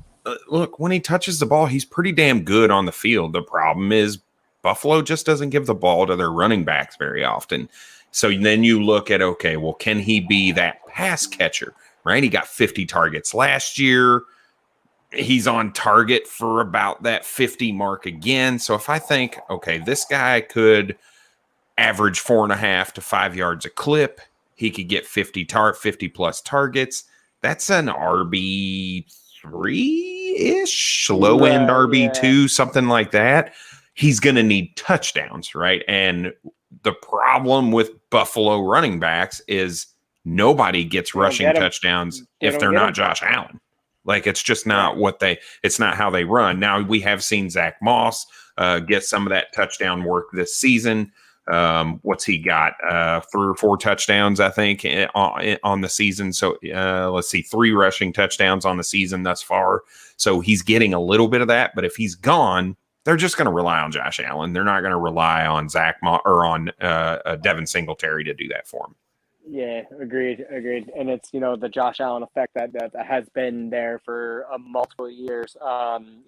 look, when he touches the ball, he's pretty damn good on the field. The problem is Buffalo just doesn't give the ball to their running backs very often. So then you look at, okay, well, can he be that pass catcher, right? He got 50 targets last year. He's on target for about that 50 mark again. So if I think, okay, this guy could average 4.5 to 5 yards a clip, he could get 50 plus targets. That's an RB3-ish, low end RB2, something like that. He's going to need touchdowns, right? And the problem with Buffalo running backs is nobody gets rushing touchdowns if they're not Josh Allen. Like, it's just not it's not how they run. Now, we have seen Zach Moss get some of that touchdown work this season. What's he got? 3 or 4 touchdowns, I think, on the season. So let's see, 3 rushing touchdowns on the season thus far. So he's getting a little bit of that. But if he's gone, they're just going to rely on Josh Allen. They're not going to rely on Zach or on Devin Singletary to do that for him. Yeah, agreed. And it's, the Josh Allen effect that has been there for multiple years.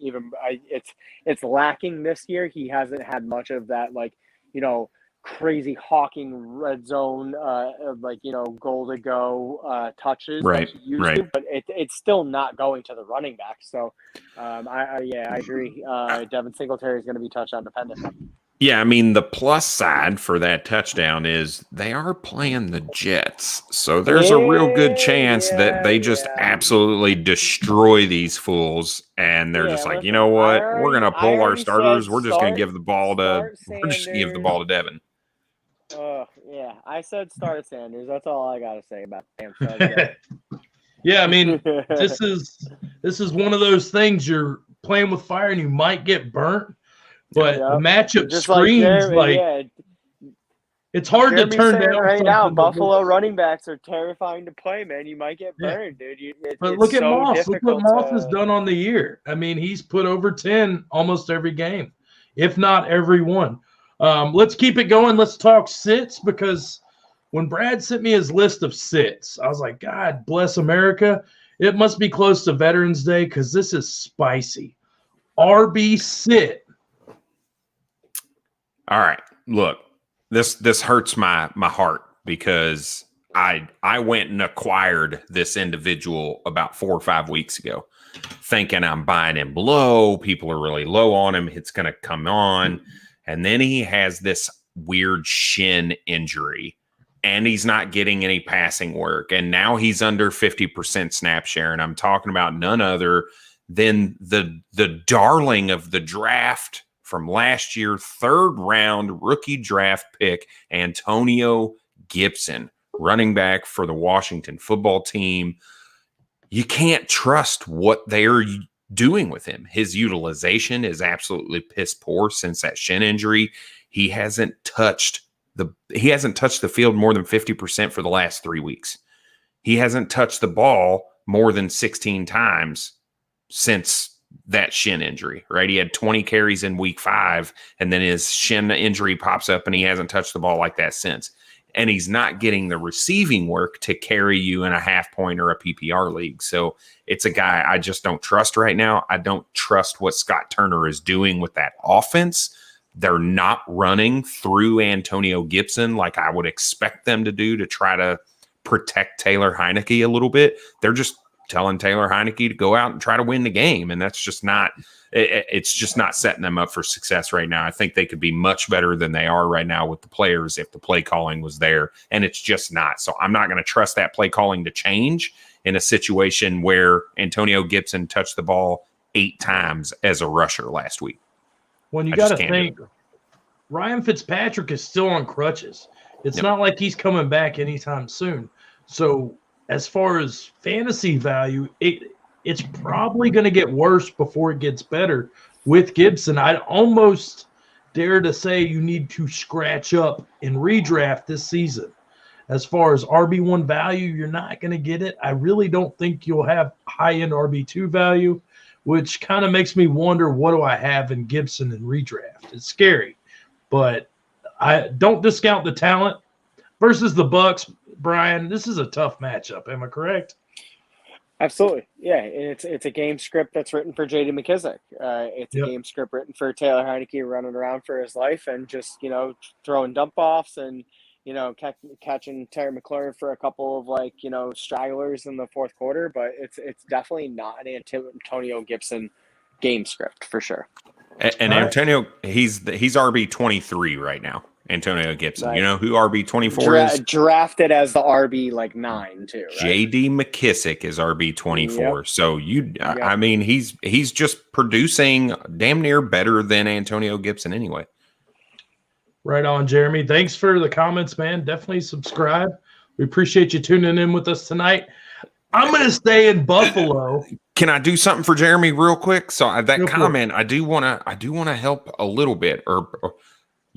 It's lacking this year. He hasn't had much of that, crazy hawking red zone, goal to go touches. Right. To, but it's still not going to the running back. So, I agree. Devin Singletary is going to be touchdown dependent. Yeah, I mean, the plus side for that touchdown is they are playing the Jets. So there's a real good chance that they just absolutely destroy these fools. And they're just like, you know what? We're going to pull our starters. We're just going to give the ball to Devin. I said start Sanders. That's all I got to say about him. Yeah, I mean, this is one of those things you're playing with fire and you might get burnt. But the matchup just screams it's hard to turn down right now. Buffalo running backs are terrifying to play, man. You might get burned, dude. But look at Moss. Look what Moss has done on the year. I mean, he's put over 10 almost every game, if not every one. Let's keep it going. Let's talk sits, because when Brad sent me his list of sits, I was like, God bless America. It must be close to Veterans Day because this is spicy. RB sit. All right, look, this hurts my heart because I went and acquired this individual about 4 or 5 weeks ago, thinking I'm buying him low. People are really low on him. It's going to come on. And then he has this weird shin injury, and he's not getting any passing work. And now he's under 50% snap share. And I'm talking about none other than the darling of the draft from last year, 3rd round rookie draft pick, Antonio Gibson, running back for the Washington football team. You can't trust what they're doing with him. His utilization is absolutely piss poor since that shin injury. He hasn't touched the field more than 50% for the last 3 weeks. He hasn't touched the ball more than 16 times since that shin injury, right? He had 20 carries in week 5, and then his shin injury pops up and he hasn't touched the ball like that since. And he's not getting the receiving work to carry you in a half point or a PPR league. So it's a guy I just don't trust right now. I don't trust what Scott Turner is doing with that offense. They're not running through Antonio Gibson like I would expect them to do to try to protect Taylor Heineke a little bit. They're just telling Taylor Heineke to go out and try to win the game. And that's just not it's just not setting them up for success right now. I think they could be much better than they are right now with the players if the play calling was there, and it's just not. So I'm not going to trust that play calling to change in a situation where Antonio Gibson touched the ball 8 times as a rusher last week. When you got to think, Ryan Fitzpatrick is still on crutches. It's not like he's coming back anytime soon. So as far as fantasy value, it's probably going to get worse before it gets better with Gibson. I'd almost dare to say you need to scratch up and redraft this season. As far as RB1 value, you're not going to get it. I really don't think you'll have high-end RB2 value, which kind of makes me wonder, what do I have in Gibson and redraft? It's scary, but I don't discount the talent. Versus the Bucks, Brian, this is a tough matchup. Am I correct? Absolutely. Yeah, and it's a game script that's written for J.D. McKissick. It's a game script written for Taylor Heineke running around for his life and just, throwing dump-offs and, catching Terry McLaurin for a couple of, stragglers in the fourth quarter. But it's definitely not an Antonio Gibson game script for sure. And Antonio, he's RB23 right now. Antonio Gibson. Right. You know who RB24 is? Drafted as the RB 9 too. Right? J.D. McKissick is RB24. Yep. So I mean, he's just producing damn near better than Antonio Gibson anyway. Right on, Jeremy. Thanks for the comments, man. Definitely subscribe. We appreciate you tuning in with us tonight. I'm going to stay in Buffalo. Can I do something for Jeremy real quick? So that comment, I do want to help a little bit. Or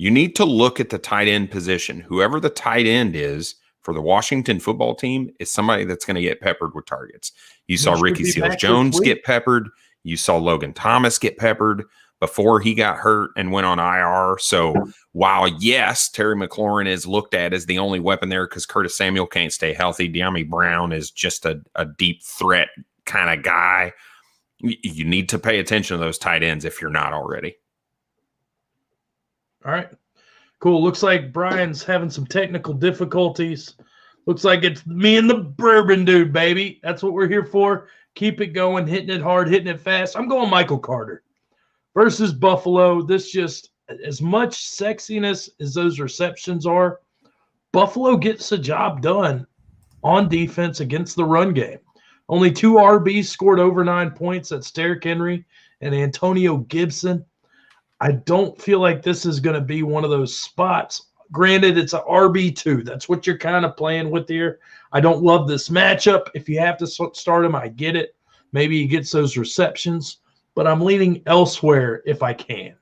you need to look at the tight end position. Whoever the tight end is for the Washington football team is somebody that's going to get peppered with targets. You saw Ricky Seals-Jones get peppered. You saw Logan Thomas get peppered before he got hurt and went on IR. So while, yes, Terry McLaurin is looked at as the only weapon there because Curtis Samuel can't stay healthy, De'Ami Brown is just a deep threat kind of guy. You need to pay attention to those tight ends if you're not already. All right, cool. Looks like Brian's having some technical difficulties. Looks like it's me and the Bourbon Dude, baby. That's what we're here for. Keep it going, hitting it hard, hitting it fast. I'm going Michael Carter versus Buffalo. This just, as much sexiness as those receptions are, Buffalo gets the job done on defense against the run game. Only 2 RBs scored over 9 points. That's Derrick Henry and Antonio Gibson. I don't feel like this is going to be one of those spots. Granted, it's an RB2. That's what you're kind of playing with here. I don't love this matchup. If you have to start him, I get it. Maybe he gets those receptions, but I'm leaning elsewhere if I can.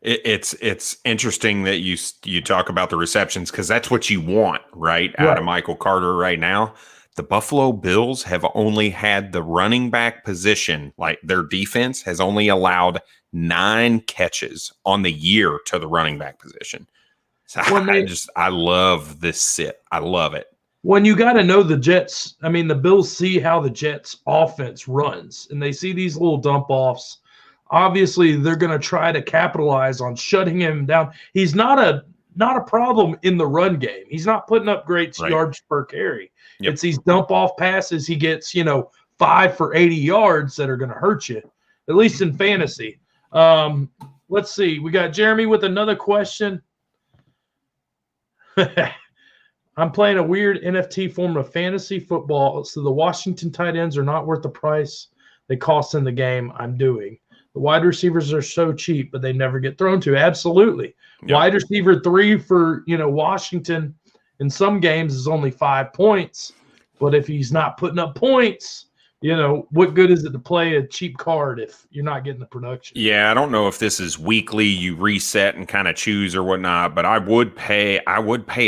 It's interesting that you talk about the receptions because that's what you want, right? Out of Michael Carter right now. The Buffalo Bills have only had the running back position, like their defense has only allowed 9 catches on the year to the running back position. So I love this sit. I love it. When you got to know the Jets, I mean, the Bills see how the Jets offense runs and they see these little dump offs. Obviously, they're going to try to capitalize on shutting him down. He's not a problem in the run game. He's not putting up great yards per carry. Yep. It's these dump off passes. He gets, 5 for 80 yards that are going to hurt you, at least in fantasy. Let's see. We got Jeremy with another question. I'm playing a weird NFT form of fantasy football, so the Washington tight ends are not worth the price they cost in the game I'm doing. The wide receivers are so cheap, but they never get thrown to. Absolutely. Yep. Wide receiver 3 for, Washington in some games is only 5 points. But if he's not putting up points, what good is it to play a cheap card if you're not getting the production? Yeah, I don't know if this is weekly, you reset and kind of choose or whatnot, but I would pay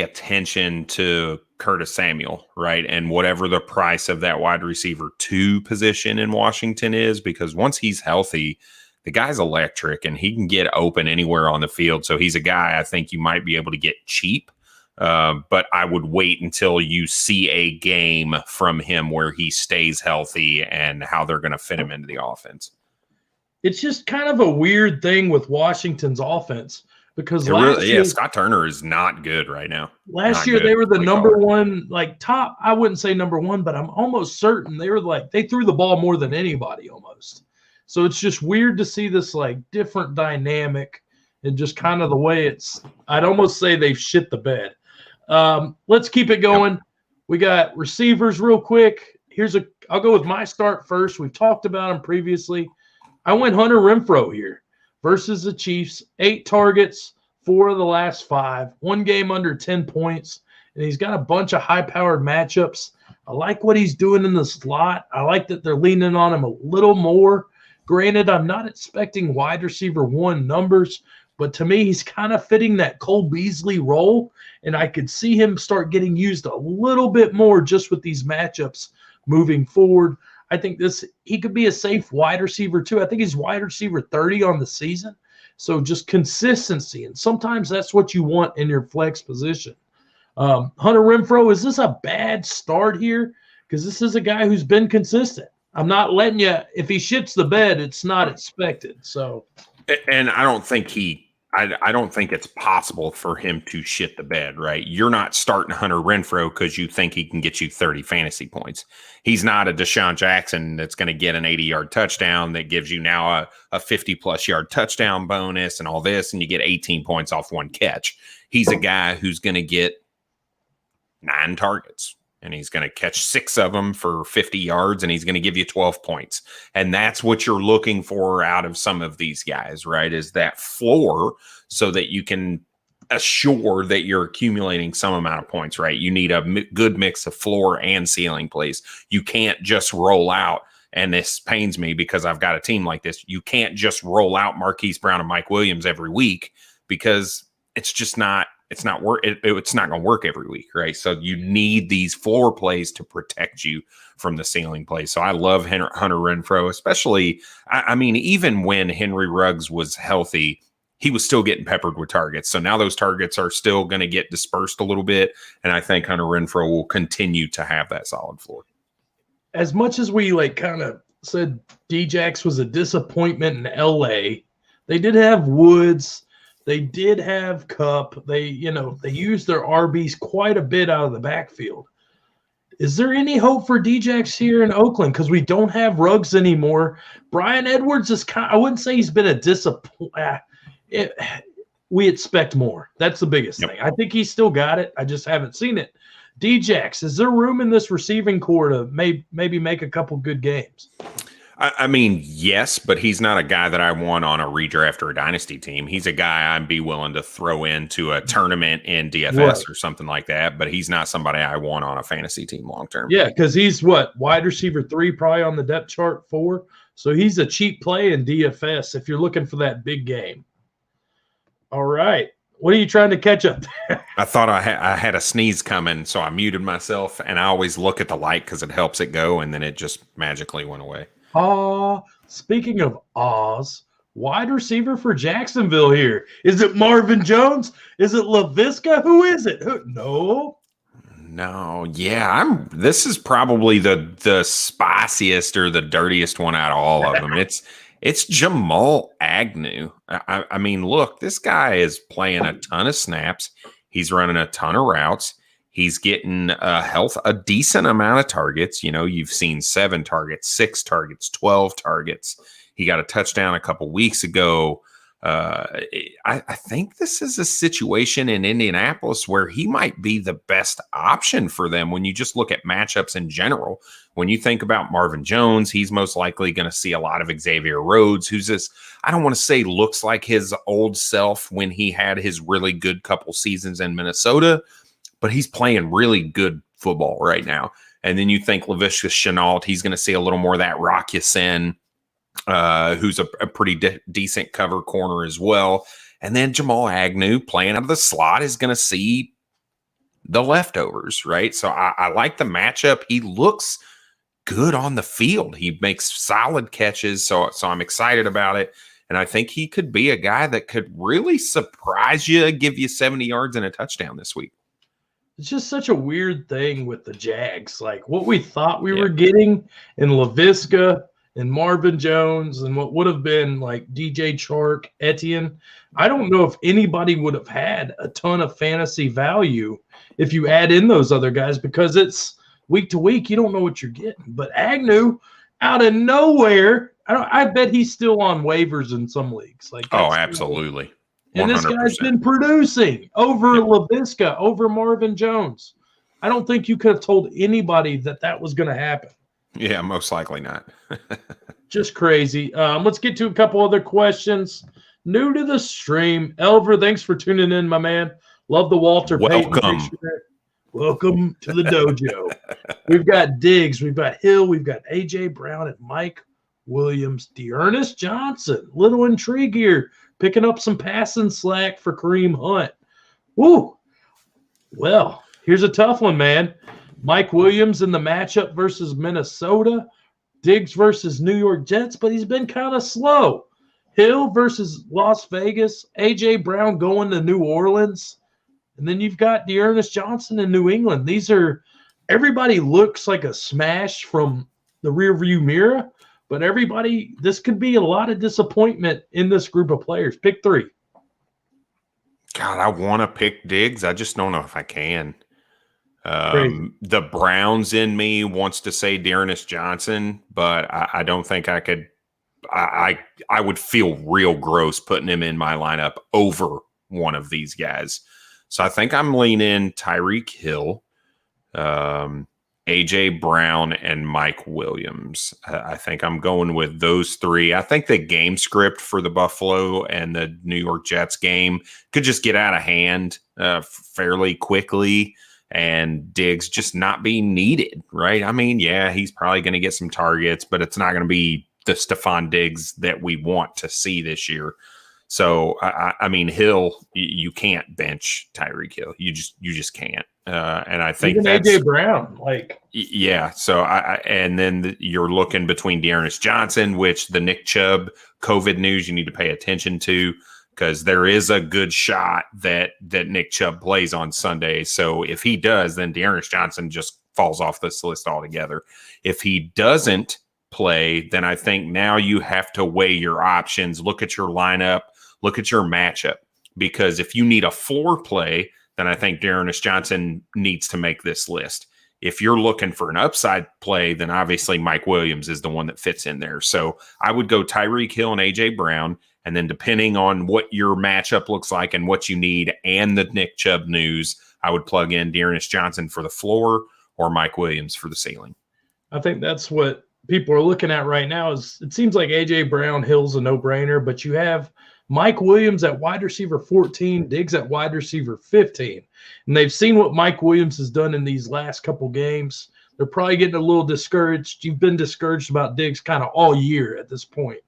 attention to Curtis Samuel, right? And whatever the price of that wide receiver 2 position in Washington is, because once he's healthy, the guy's electric and he can get open anywhere on the field. So he's a guy I think you might be able to get cheap. But I would wait until you see a game from him where he stays healthy and how they're going to fit him into the offense. It's just kind of a weird thing with Washington's offense. because Scott Turner is not good right now. Last year, they were the number one, like top. I wouldn't say number one, but I'm almost certain they threw the ball more than anybody almost. So it's just weird to see this like different dynamic and just kind of the way I'd almost say they've shit the bed. Let's keep it going. Yep. We got receivers real quick. I'll go with my start first. We've talked about him previously. I went Hunter Renfrow here versus the Chiefs. 8 targets, 4 of the last 5. 1 game under 10 points, and he's got a bunch of high-powered matchups. I like what he's doing in the slot. I like that they're leaning on him a little more. Granted, I'm not expecting wide receiver 1 numbers, but to me, he's kind of fitting that Cole Beasley role, and I could see him start getting used a little bit more just with these matchups moving forward. I think he could be a safe wide receiver too. I think he's wide receiver 30 on the season. So just consistency, and sometimes that's what you want in your flex position. Hunter Renfrow, is this a bad start here? Because this is a guy who's been consistent. I'm not letting you – if he shits the bed, it's not expected. So, and I don't think I don't think it's possible for him to shit the bed, right? You're not starting Hunter Renfrow because you think he can get you 30 fantasy points. He's not a Deshaun Jackson that's going to get an 80-yard touchdown that gives you now a 50-plus yard touchdown bonus and all this, and you get 18 points off 1 catch. He's a guy who's going to get 9 targets, and he's going to catch 6 of them for 50 yards, and he's going to give you 12 points. And that's what you're looking for out of some of these guys, right, is that floor so that you can assure that you're accumulating some amount of points, right? You need a good mix of floor and ceiling plays. You can't just roll out, and this pains me because I've got a team like this. You can't just roll out Marquise Brown and Mike Williams every week because it's just not – it's not going to work every week, right? So you need these floor plays to protect you from the ceiling plays. So I love Hunter Renfrow, especially, I mean, even when Henry Ruggs was healthy, he was still getting peppered with targets. So now those targets are still going to get dispersed a little bit, and I think Hunter Renfrow will continue to have that solid floor. As much as we kind of said Djax was a disappointment in LA, they did have Woods. They did have Cup. They used their RBs quite a bit out of the backfield. Is there any hope for Djax here in Oakland? Because we don't have Ruggs anymore. Bryan Edwards is I wouldn't say he's been a disappointment. We expect more. That's the biggest thing. I think he's still got it. I just haven't seen it. Djax, is there room in this receiving core to maybe make a couple good games? I mean, yes, but he's not a guy that I want on a redraft or a dynasty team. He's a guy I'd be willing to throw into a tournament in DFS or something like that, but he's not somebody I want on a fantasy team long-term. Yeah, because he's wide receiver 3, probably on the depth chart 4. So he's a cheap play in DFS if you're looking for that big game. All right. What are you trying to catch up there? I thought I had a sneeze coming, so I muted myself, and I always look at the light because it helps it go, and then it just magically went away. Speaking of Oz, wide receiver for Jacksonville here. Is it Marvin Jones? Is it LaVisca? Who is it? No, yeah, this is probably the spiciest or the dirtiest one out of all of them. It's Jamal Agnew. I mean, look, this guy is playing a ton of snaps. He's running a ton of routes. He's getting a decent amount of targets. You know, you've seen 7 targets, 6 targets, 12 targets. He got a touchdown a couple weeks ago. I think this is a situation in Indianapolis where he might be the best option for them when you just look at matchups in general. When you think about Marvin Jones, he's most likely going to see a lot of Xavier Rhodes, who's this, I don't want to say looks like his old self when he had his really good couple seasons in Minnesota, but he's playing really good football right now. And then you think Laviska Shenault, he's going to see a little more of that Rock Ya-Sin, who's a pretty decent cover corner as well. And then Jamal Agnew playing out of the slot is going to see the leftovers, right? So I like the matchup. He looks good on the field. He makes solid catches, so I'm excited about it. And I think he could be a guy that could really surprise you, give you 70 yards and a touchdown this week. It's just such a weird thing with the Jags. Like what we thought we were getting in LaVisca and Marvin Jones and what would have been like DJ Chark, Etienne. I don't know if anybody would have had a ton of fantasy value if you add in those other guys, because it's week to week. You don't know what you're getting. But Agnew, out of nowhere, I bet he's still on waivers in some leagues. Like, oh, absolutely. 100%. And this guy's been producing over LaVisca, over Marvin Jones. I don't think you could have told anybody that was going to happen. Yeah, most likely not. Just crazy. Let's get to a couple other questions. New to the stream, Elver, thanks for tuning in, my man. Love the Walter Payton picture. Welcome to the dojo. We've got Diggs, we've got Hill, we've got AJ Brown and Mike Williams, Dearness Johnson. Little intrigue here, picking up some passing slack for Kareem Hunt. Woo! Well, here's a tough one, man. Mike Williams in the matchup versus Minnesota. Diggs versus New York Jets, but he's been kind of slow. Hill versus Las Vegas. A.J. Brown going to New Orleans. And then you've got Dearness Johnson in New England. Everybody looks like a smash from the rearview mirror, but this could be a lot of disappointment in this group of players. Pick three. God, I want to pick Diggs. I just don't know if I can. The Browns in me wants to say Dearness Johnson, but I don't think I could. I would feel real gross putting him in my lineup over one of these guys. So I think I'm leaning Tyreek Hill, A.J. Brown, and Mike Williams. I think I'm going with those three. I think the game script for the Buffalo and the New York Jets game could just get out of hand fairly quickly, and Diggs just not being needed, right? I mean, yeah, he's probably going to get some targets, but it's not going to be the Stephon Diggs that we want to see this year. So, I mean, Hill, you can't bench Tyreek Hill. You just can't. And I think even that's AJ Brown, yeah. So and then you're looking between Dearness Johnson, which the Nick Chubb COVID news you need to pay attention to, because there is a good shot that Nick Chubb plays on Sunday. So if he does, then Dearness Johnson just falls off this list altogether. If he doesn't play, then I think now you have to weigh your options, look at your lineup, look at your matchup, because if you need a floor play, then I think Dearness Johnson needs to make this list. If you're looking for an upside play, then obviously Mike Williams is the one that fits in there. So I would go Tyreek Hill and A.J. Brown, and then depending on what your matchup looks like and what you need and the Nick Chubb news, I would plug in Dearness Johnson for the floor or Mike Williams for the ceiling. I think that's what people are looking at right now. Is it seems like A.J. Brown, Hill's a no-brainer, but you have Mike Williams at wide receiver 14, Diggs at wide receiver 15. And they've seen what Mike Williams has done in these last couple games. They're probably getting a little discouraged. You've been discouraged about Diggs kind of all year at this point.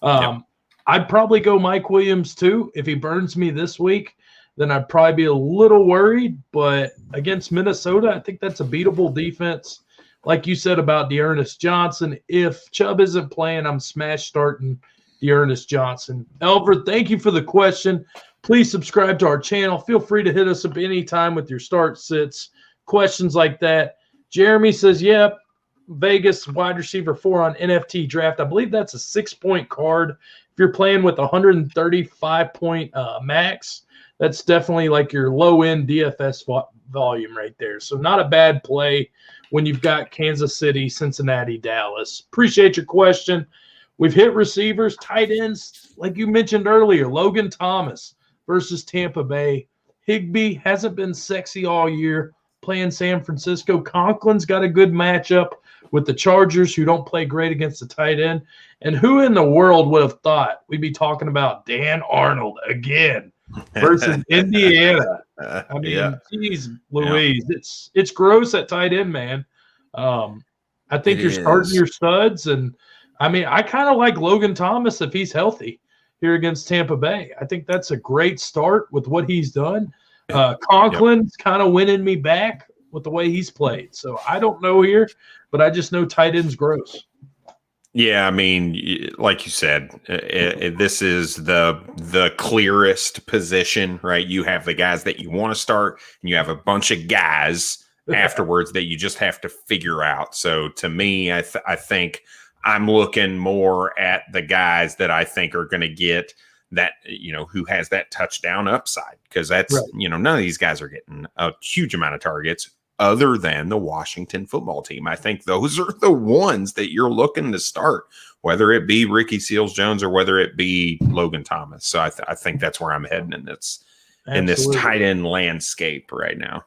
I'd probably go Mike Williams too. If he burns me this week, then I'd probably be a little worried. But against Minnesota, I think that's a beatable defense. Like you said about Dearness Johnson, if Chubb isn't playing, I'm smash starting Dearness Johnson. Elver, thank you for the question. Please subscribe to our channel. Feel free to hit us up anytime with your start sits, questions like that. Jeremy says, yep, Vegas wide receiver 4 on NFT draft. I believe that's a 6-point card. If you're playing with 135-point max, that's definitely like your low-end DFS volume right there. So not a bad play when you've got Kansas City, Cincinnati, Dallas. Appreciate your question. We've hit receivers, tight ends, like you mentioned earlier, Logan Thomas versus Tampa Bay. Higbee hasn't been sexy all year playing San Francisco. Conklin's got a good matchup with the Chargers, who don't play great against the tight end. And who in the world would have thought we'd be talking about Dan Arnold again versus Indiana? I mean, geez, Louise, it's gross at tight end, man. I think you're starting your studs, and I mean, I kind of like Logan Thomas if he's healthy here against Tampa Bay. I think that's a great start with what he's done. Conklin's kind of winning me back with the way he's played. So I don't know here, but I just know tight end's gross. Yeah, I mean, like you said, this is the clearest position, right? You have the guys that you want to start, and you have a bunch of guys afterwards that you just have to figure out. So to me, I think I'm looking more at the guys that I think are going to get that, who has that touchdown upside, because that's, right. None of these guys are getting a huge amount of targets other than the Washington football team. I think those are the ones that you're looking to start, whether it be Ricky Seals-Jones or whether it be Logan Thomas. So I think that's where I'm heading in this tight end landscape right now.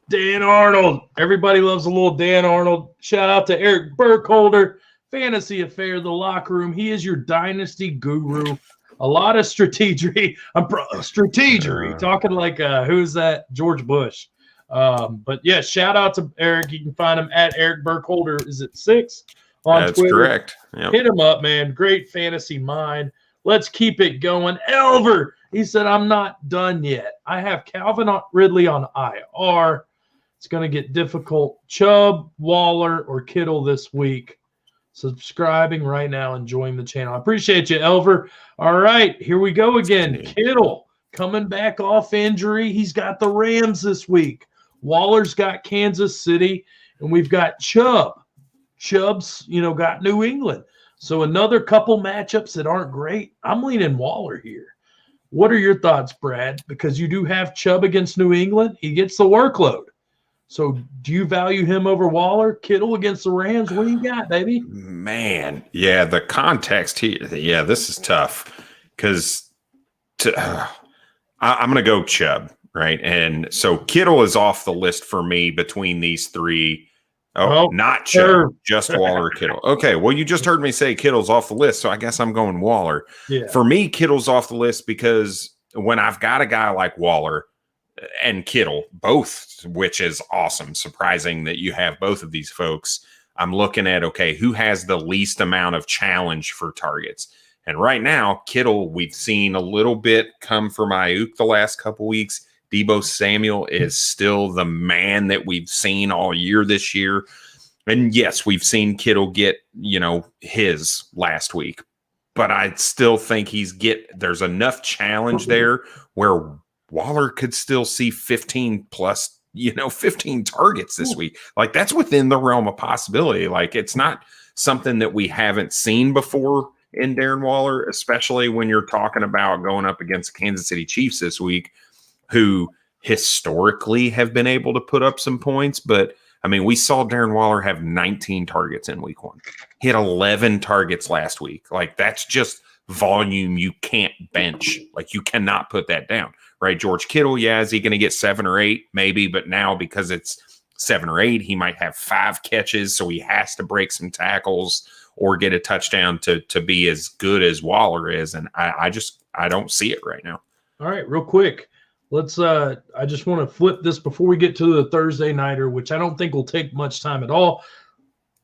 Dan Arnold. Everybody loves a little Dan Arnold. Shout out to Eric Burkholder, Fantasy Affair, the locker room. He is your dynasty guru. A lot of strategery. Strategery. Talking like, who's that? George Bush. But yeah, shout out to Eric. You can find him at Eric Burkholder. Is it 6 on That's Twitter? Correct. Yep. Hit him up, man. Great fantasy mind. Let's keep it going. Elver, he said, I'm not done yet. I have Calvin Ridley on IR. It's going to get difficult. Chubb, Waller, or Kittle this week. Subscribing right now, enjoying the channel. I appreciate you, Elver. All right, here we go again. Kittle coming back off injury. He's got the Rams this week. Waller's got Kansas City, and we've got Chubb. Chubb's, got New England. So another couple matchups that aren't great. I'm leaning Waller here. What are your thoughts, Brad? Because you do have Chubb against New England. He gets the workload. So do you value him over Waller? Kittle against the Rams? What do you got, baby? Man, yeah, the context here. Yeah, this is tough because I'm going to go Chubb, right? And so Kittle is off the list for me between these three. Oh, not Chubb, sure. Just Waller or Kittle. Okay, well, you just heard me say Kittle's off the list, so I guess I'm going Waller. Yeah. For me, Kittle's off the list because when I've got a guy like Waller and Kittle, both, which is awesome, surprising that you have both of these folks, I'm looking at, okay, who has the least amount of challenge for targets? And right now, Kittle, we've seen a little bit come from Ayuk the last couple weeks. Deebo Samuel is still the man that we've seen all year this year. And yes, we've seen Kittle get, his last week. But I still think there's enough challenge there where Waller could still see 15 plus, 15 targets this week. Like, that's within the realm of possibility. Like, it's not something that we haven't seen before in Darren Waller, especially when you're talking about going up against Kansas City Chiefs this week, who historically have been able to put up some points. But, I mean, we saw Darren Waller have 19 targets in week 1. He had 11 targets last week. Like, that's just volume you can't bench. Like, you cannot put that down, right? George Kittle, yeah, is he going to get 7 or 8? Maybe, but now because it's 7 or 8, he might have 5 catches, so he has to break some tackles or get a touchdown to be as good as Waller is. And I don't see it right now. All right, real quick. Let's I just want to flip this before we get to the Thursday nighter, which I don't think will take much time at all.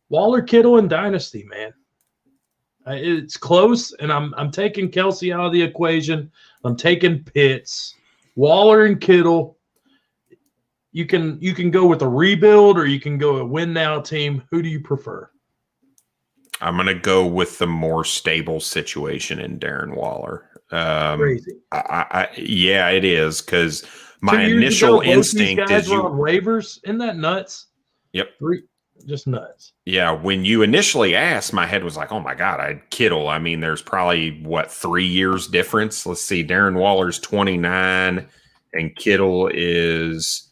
Waller, Kittle, and Dynasty, man. It's close, and I'm taking Kelsey out of the equation. I'm taking Pitts. Waller and Kittle. You can go with a rebuild or you can go a win now team. Who do you prefer? I'm going to go with the more stable situation in Darren Waller. Crazy. Yeah, it is, because my initial instinct is you on waivers. Isn't that nuts? Yep. Just nuts. Yeah. When you initially asked, my head was like, oh my God, I had Kittle. I mean, there's probably 3 years difference. Let's see. Darren Waller's 29 and Kittle is,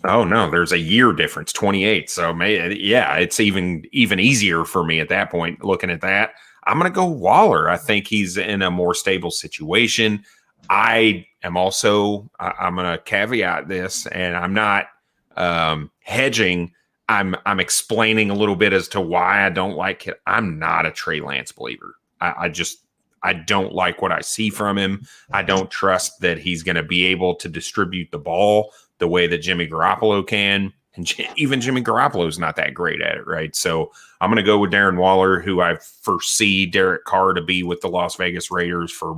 oh no, there's a year difference, 28. So yeah, it's even easier for me at that point looking at that. I'm going to go Waller. I think he's in a more stable situation. I am also, I'm going to caveat this, and I'm not hedging. I'm explaining a little bit as to why I don't like it. I'm not a Trey Lance believer. I don't like what I see from him. I don't trust that he's going to be able to distribute the ball the way that Jimmy Garoppolo can. And even Jimmy Garoppolo is not that great at it, right? So I'm going to go with Darren Waller, who I foresee Derek Carr to be with the Las Vegas Raiders for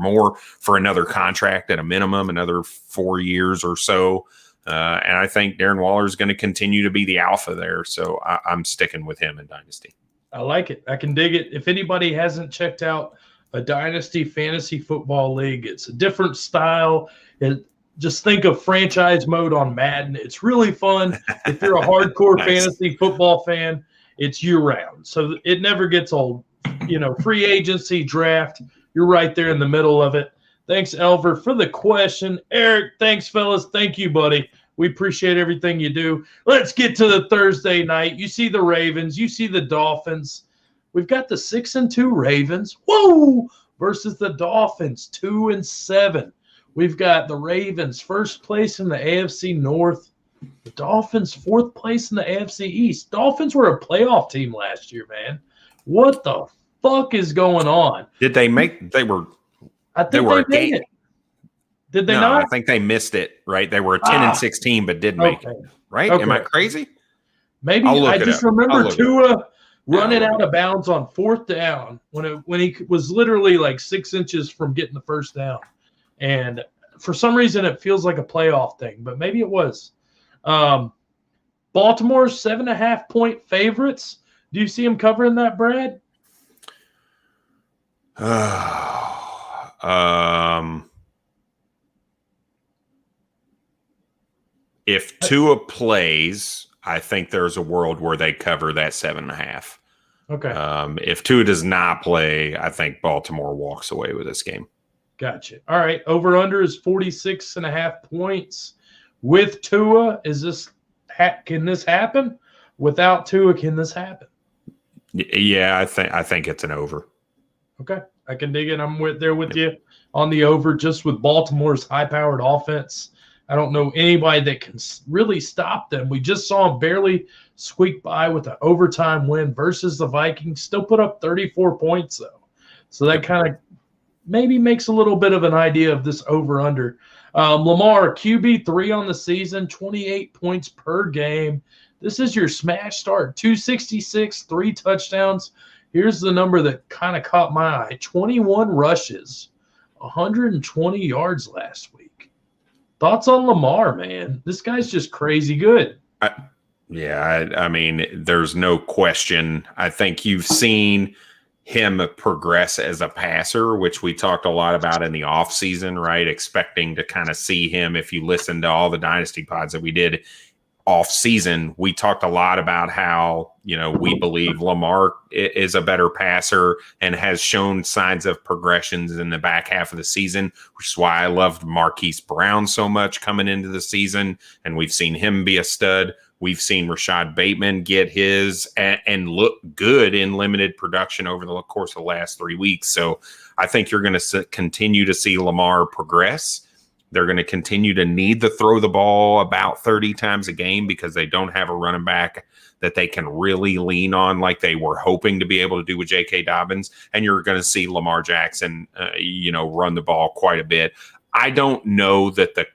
another contract at a minimum, another 4 years or so. And I think Darren Waller is going to continue to be the alpha there. So I'm sticking with him in Dynasty. I like it. I can dig it. If anybody hasn't checked out a Dynasty Fantasy Football League, it's a different style. Just think of franchise mode on Madden. It's really fun. If you're a hardcore Nice. fantasy football fan, it's year-round. So it never gets old. free agency, draft. You're right there in the middle of it. Thanks, Elver, for the question. Eric, thanks, fellas. Thank you, buddy. We appreciate everything you do. Let's get to the Thursday night. You see the Ravens. You see the Dolphins. We've got the 6-2 Ravens. Whoa! Versus the Dolphins, 2-7. We've got the Ravens first place in the AFC North. The Dolphins fourth place in the AFC East. Dolphins were a playoff team last year, man. What the fuck is going on? Did they make? I think they made it. Did they not? I think they missed it. Right? They were a 10-16, but did make it. Right? Okay. Am I crazy? Maybe I just remember Tua running out of bounds on fourth down when he was literally like 6 inches from getting the first down. And for some reason, it feels like a playoff thing, but maybe it was. Baltimore's 7.5-point favorites. Do you see them covering that, Brad? If Tua plays, I think there's a world where they cover that 7.5. Okay. If Tua does not play, I think Baltimore walks away with this game. Gotcha. All right. Over under is 46.5 points. With Tua, can this happen? Without Tua, can this happen? Yeah, I think it's an over. Okay. I can dig it. I'm there with you on the over, just with Baltimore's high-powered offense. I don't know anybody that can really stop them. We just saw them barely squeak by with an overtime win versus the Vikings. Still put up 34 points, though. So that kind of maybe makes a little bit of an idea of this over-under. Lamar, QB3 on the season, 28 points per game. This is your smash start, 266, 3 touchdowns. Here's the number that kind of caught my eye, 21 rushes, 120 yards last week. Thoughts on Lamar, man? This guy's just crazy good. I mean, there's no question. I think you've seen him progress as a passer, which we talked a lot about in the offseason, right? Expecting to kind of see him. If you listen to all the Dynasty pods that we did off season, we talked a lot about how, we believe Lamar is a better passer and has shown signs of progressions in the back half of the season, which is why I loved Marquise Brown so much coming into the season. And we've seen him be a stud. We've seen Rashad Bateman get his and look good in limited production over the course of the last 3 weeks. So I think you're going to continue to see Lamar progress. They're going to continue to need to throw the ball about 30 times a game because they don't have a running back that they can really lean on like they were hoping to be able to do with J.K. Dobbins. And you're going to see Lamar Jackson, run the ball quite a bit. I don't know that the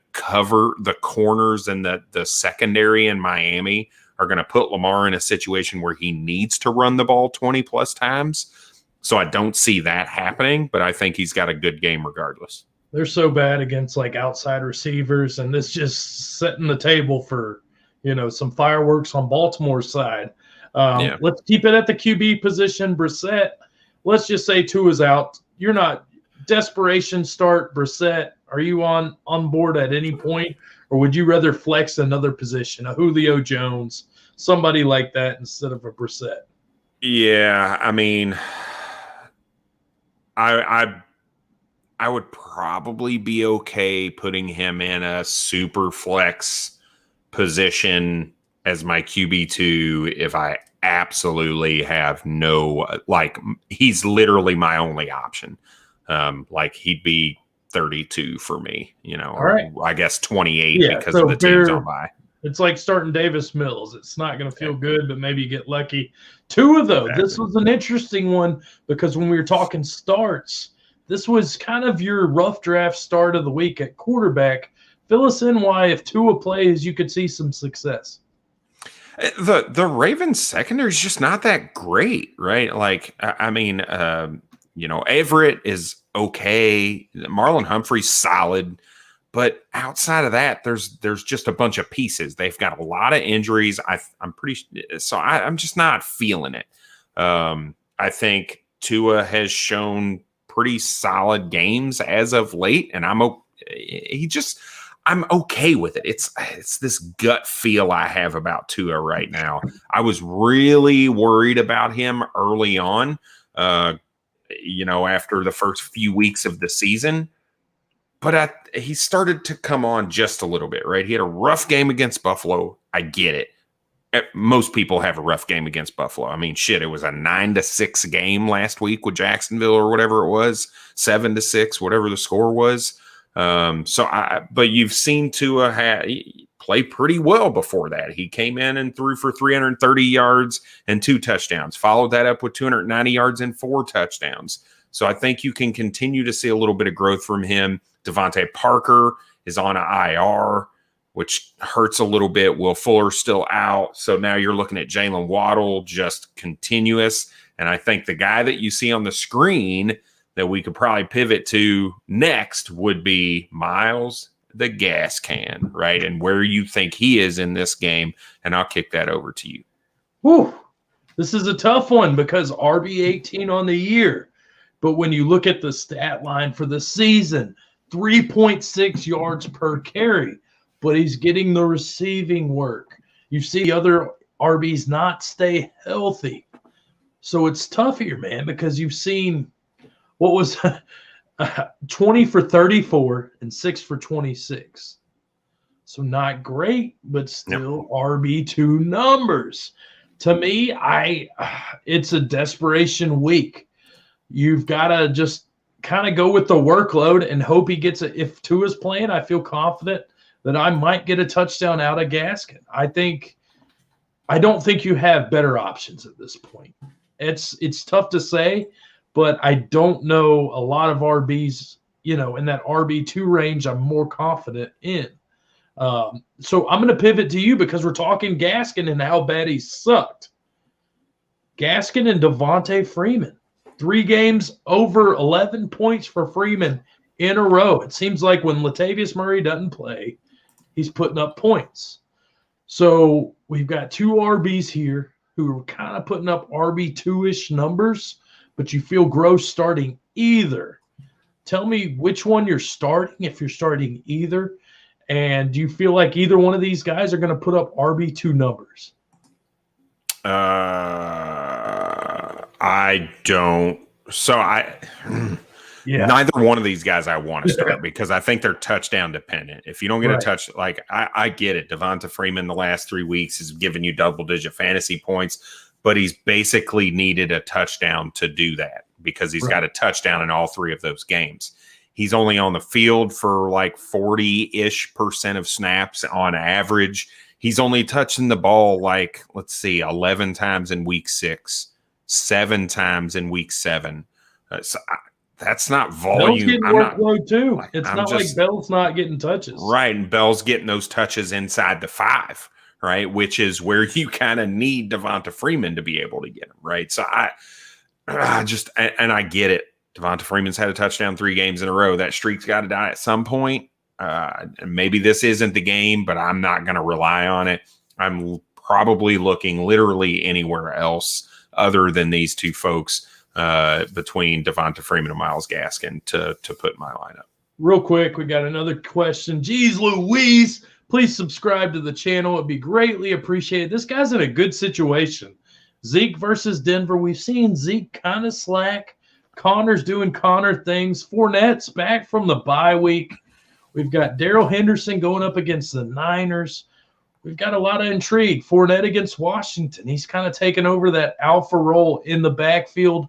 corners and the secondary in Miami are going to put Lamar in a situation where he needs to run the ball 20 plus times. So I don't see that happening, but I think he's got a good game regardless. They're so bad against like outside receivers, and this just setting the table for, some fireworks on Baltimore's side. Let's keep it at the QB position. Brissett, let's just say Tua's out. You're not desperation start Brissett. Are you on board at any point, or would you rather flex another position, a Julio Jones, somebody like that instead of a Brissett? Yeah, I mean, I would probably be okay putting him in a super flex position as my QB2 if I absolutely have he's literally my only option. He'd be 32 for me, right. I guess 28 because of the teams on by. It's like starting Davis Mills. It's not going to feel good, but maybe you get lucky. Tua, though, This was an interesting one because when we were talking starts, this was kind of your rough draft start of the week at quarterback. Fill us in why, if Tua plays, you could see some success. The Ravens secondary is just not that great, right? Everett is okay. Marlon Humphrey's solid. But outside of that, there's just a bunch of pieces. They've got a lot of injuries. I'm just not feeling it. I think Tua has shown pretty solid games as of late, and I'm okay with it. It's this gut feel I have about Tua right now. I was really worried about him early on. after the first few weeks of the season. But he started to come on just a little bit, right? He had a rough game against Buffalo. I get it. Most people have a rough game against Buffalo. I mean, shit, it was a 9-6 game last week with Jacksonville or whatever it was, 7-6, whatever the score was. But you've seen Tua play pretty well before that. He came in and threw for 330 yards and 2 touchdowns, followed that up with 290 yards and 4 touchdowns. So I think you can continue to see a little bit of growth from him. Devontae Parker is on an IR, which hurts a little bit. Will Fuller's still out. So now you're looking at Jalen Waddle, just continuous. And I think the guy that you see on the screen that we could probably pivot to next would be Miles the Gas Can, right? And where you think he is in this game. And I'll kick that over to you. Whew. This is a tough one because RB18 on the year. But when you look at the stat line for the season, 3.6 yards per carry, but he's getting the receiving work. You see other RBs not stay healthy. So it's tough here, man, because you've seen what was 20 for 34 and 6 for 26. So not great, but still RB2 numbers. To me, it's a desperation week. You've got to just kind of go with the workload and hope he gets it. If Tua's playing, I feel confident that I might get a touchdown out of Gaskin. I don't think you have better options at this point. It's tough to say, but I don't know a lot of RBs, in that RB2 range I'm more confident in. So I'm going to pivot to you because we're talking Gaskin and how bad he sucked. Gaskin and Devontae Freeman. 3 games over 11 points for Freeman in a row. It seems like when Latavius Murray doesn't play, he's putting up points. So we've got 2 RBs here who are kind of putting up RB2-ish numbers, but you feel gross starting either. Tell me which one you're starting, if you're starting either, and do you feel like either one of these guys are going to put up RB2 numbers? I don't. So neither one of these guys I want to start because I think they're touchdown dependent. If you don't get a touch, like I get it. Devonta Freeman the last 3 weeks has given you double-digit fantasy points, but he's basically needed a touchdown to do that because he's got a touchdown in all 3 of those games. He's only on the field for like 40-ish% of snaps on average. He's only touching the ball 11 times in week 6, 7 times in week 7. That's not volume. Bell's getting workload too. It's not like Bell's not getting touches. Right, and Bell's getting those touches inside the 5, right, which is where you kind of need Devonta Freeman to be able to get him, right? So I get it. Devonta Freeman's had a touchdown 3 games in a row. That streak's got to die at some point. Maybe this isn't the game, but I'm not going to rely on it. I'm probably looking literally anywhere else other than these 2 folks between Devonta Freeman and Myles Gaskin to put in my lineup. Real quick, we got another question. Jeez Louise, please subscribe to the channel. It'd be greatly appreciated. This guy's in a good situation. Zeke versus Denver. We've seen Zeke kind of slack. Connor's doing Connor things. Fournette's back from the bye week. We've got Darrell Henderson going up against the Niners. We've got a lot of intrigue. Fournette against Washington. He's kind of taken over that alpha role in the backfield.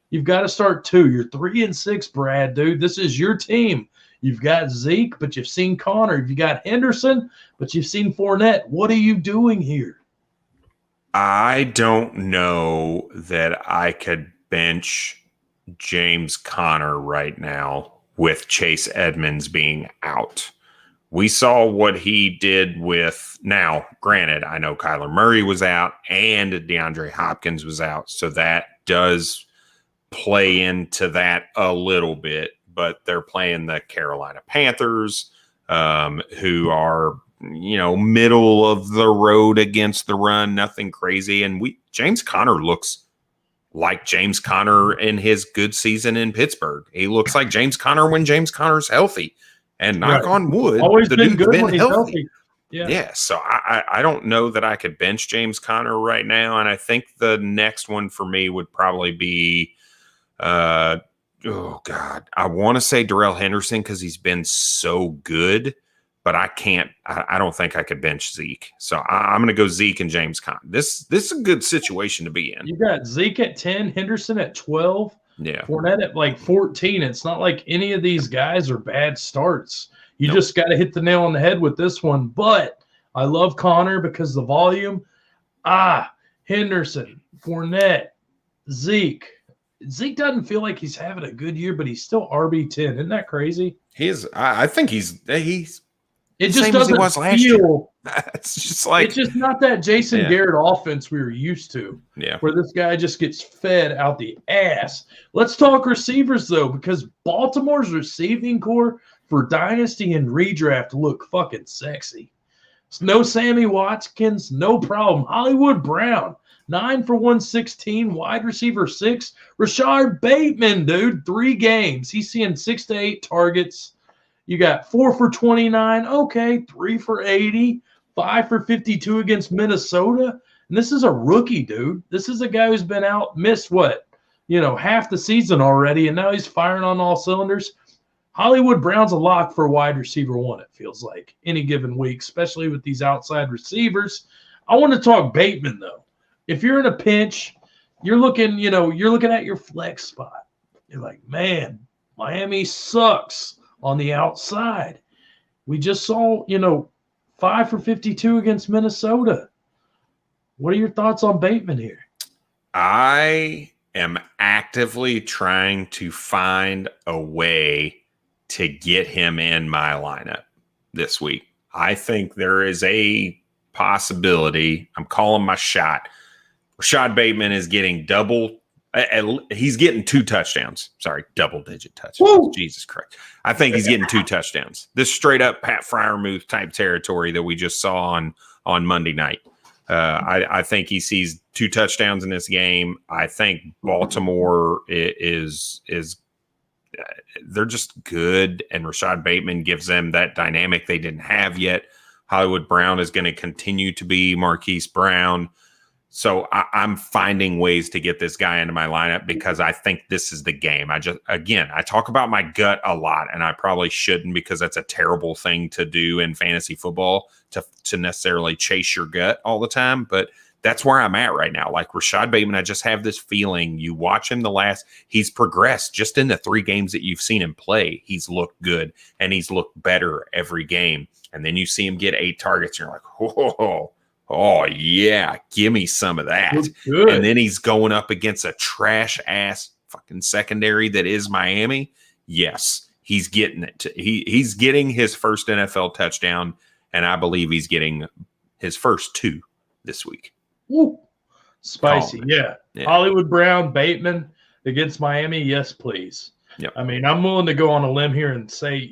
You've got to start 2. You're 3-6, Brad, dude. This is your team. You've got Zeke, but you've seen Connor. You've got Henderson, but you've seen Fournette. What are you doing here? I don't know that I could bench James Conner right now with Chase Edmonds being out. We saw what he did with, now, granted, I know Kyler Murray was out and DeAndre Hopkins was out, so that does play into that a little bit, but they're playing the Carolina Panthers, who are, middle of the road against the run, nothing crazy. And James Conner looks like James Conner in his good season in Pittsburgh. He looks like James Conner when James Conner's healthy. And knock on wood, always the been dude's good been when he's healthy. Yeah. So I don't know that I could bench James Conner right now. And I think the next one for me would probably be Oh God, I want to say Darrell Henderson because he's been so good, but I can't. I don't think I could bench Zeke. So I'm going to go Zeke and James Conner. This is a good situation to be in. You got Zeke at 10, Henderson at 12, Yeah, Fournette at like 14. It's not like any of these guys are bad starts. You just got to hit the nail on the head with this one. But I love Connor because the volume. Henderson, Fournette, Zeke. Zeke doesn't feel like he's having a good year, but he's still RB10. Isn't that crazy? he is. I think he's It just same as he doesn't was last year. feel. It's just like It's just not that Jason Garrett offense we were used to. Yeah. Where this guy just gets fed out the ass. Let's talk receivers though, because Baltimore's receiving core for dynasty and redraft look fucking sexy. No Sammy Watkins, no problem. Hollywood Brown, 9 for 116, wide receiver 6. Rashard Bateman, dude, 3 games. He's seeing 6 to 8 targets. You got 4 for 29. Okay, 3 for 80, 5 for 52 against Minnesota. And this is a rookie, dude. This is a guy who's been out, missed half the season already, and now he's firing on all cylinders. Hollywood Brown's a lock for wide receiver 1, it feels like, any given week, especially with these outside receivers. I want to talk Bateman, though. If you're in a pinch, you're looking at your flex spot. You're like, man, Miami sucks on the outside. We just saw, 5 for 52 against Minnesota. What are your thoughts on Bateman here? I am actively trying to find a way to get him in my lineup this week. I think there is a possibility. I'm calling my shot. Rashad Bateman is getting he's getting 2 touchdowns. Sorry, double-digit touchdowns. Woo! Jesus Christ. I think he's getting 2 touchdowns. This straight up Pat Freiermuth type territory that we just saw on Monday night. I think he sees 2 touchdowns in this game. I think Baltimore is they're just good, and Rashad Bateman gives them that dynamic they didn't have yet. Hollywood Brown is going to continue to be Marquise Brown. So I'm finding ways to get this guy into my lineup because I think this is the game. I talk about my gut a lot, and I probably shouldn't because that's a terrible thing to do in fantasy football to necessarily chase your gut all the time. But that's where I'm at right now. Like Rashad Bateman, I just have this feeling you watch him he's progressed just in the 3 games that you've seen him play. He's looked good and he's looked better every game. And then you see him get 8 targets and you're like, oh yeah, give me some of that. And then he's going up against a trash ass fucking secondary that is Miami. Yes, he's getting it. He's getting his first NFL touchdown, and I believe he's getting his first 2 this week. Woo. Spicy, yeah. Hollywood Brown, Bateman against Miami, yes, please. Yep. I mean, I'm willing to go on a limb here and say,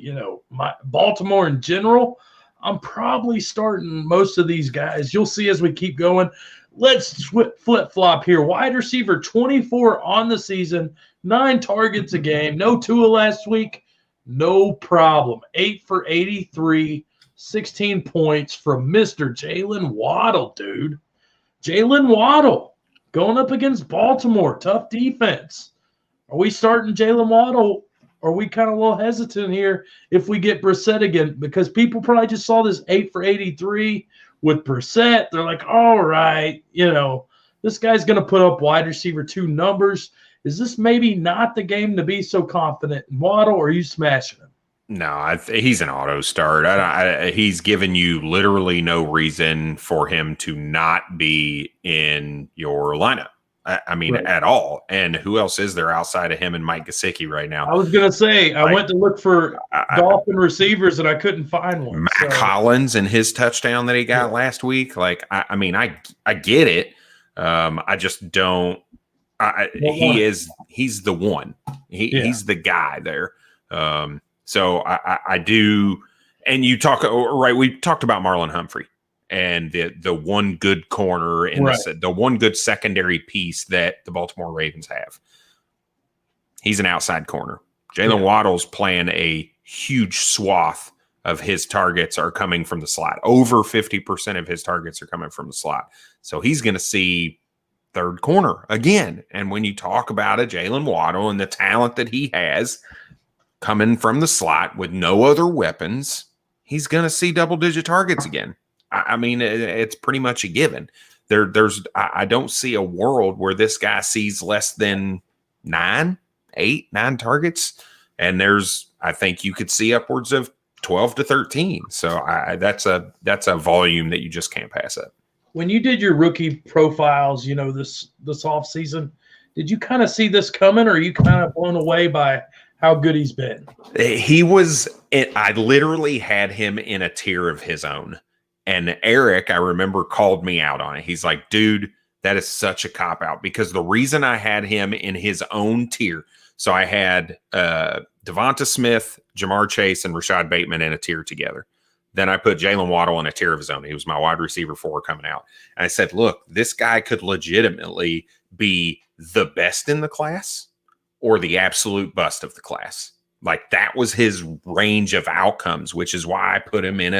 my Baltimore in general, I'm probably starting most of these guys. You'll see as we keep going. Let's flip-flop here. Wide receiver 24 on the season, 9 targets a game. No Tua last week. No problem. 8 for 83, 16 points from Mr. Jalen Waddle, dude. Jalen Waddle going up against Baltimore. Tough defense. Are we starting Jalen Waddle? Are we kind of a little hesitant here if we get Brissett again? Because people probably just saw this 8 for 83 with Brissett. They're like, all right, this guy's going to put up wide receiver 2 numbers. Is this maybe not the game to be so confident in Waddle, or are you smashing him? No, he's an auto start. He's given you literally no reason for him to not be in your lineup. I mean, right. At all. And who else is there outside of him and Mike Gesicki right now? I was going to say, I went to look for Dolphin receivers and I couldn't find one. Matt Collins and his touchdown that he got last week. Like, I mean, I get it. I just don't. He's the one. He's the guy there. So I do. And you talk, right? We talked about Marlon Humphrey. And the one good corner and the one good secondary piece that the Baltimore Ravens have. He's an outside corner. Jalen Waddle's playing a huge swath of his targets are coming from the slot. Over 50% of his targets are coming from the slot. So he's going to see third corner again. And when you talk about a Jalen Waddle and the talent that he has coming from the slot with no other weapons, he's going to see double-digit targets again. I mean, it's pretty much a given. I don't see a world where this guy sees less than 9 targets. And I think you could see upwards of 12 to 13. So that's a volume that you just can't pass up. When you did your rookie profiles, this off season, did you kind of see this coming, or are you kind of blown away by how good he's been? I literally had him in a tier of his own. And Eric, I remember, called me out on it. He's like, dude, that is such a cop-out, because the reason I had him in his own tier, so I had Devonta Smith, Jamar Chase, and Rashad Bateman in a tier together. Then I put Jalen Waddle in a tier of his own. He was my wide receiver 4 coming out. And I said, look, this guy could legitimately be the best in the class or the absolute bust of the class. Like, that was his range of outcomes, which is why I put him in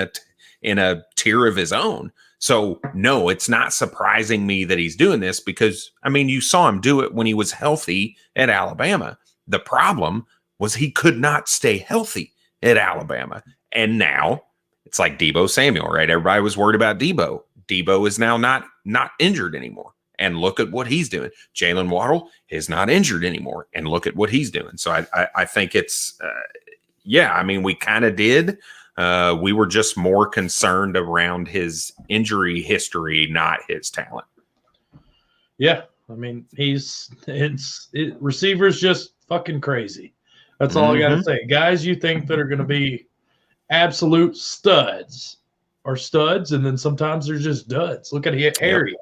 a tier of his own. So no, it's not surprising me that he's doing this, because, I mean, you saw him do it when he was healthy at Alabama. The problem was he could not stay healthy at Alabama. And now it's like Deebo Samuel, right? Everybody was worried about Deebo. Deebo is now not injured anymore. And look at what he's doing. Jalen Waddle is not injured anymore. And look at what he's doing. So I think it's, I mean, we kind of did. We were just more concerned around his injury history, not his talent. Yeah. I mean, receivers just fucking crazy. That's all I got to say. Guys you think that are going to be absolute studs are studs, and then sometimes they're just duds. Look at Harry.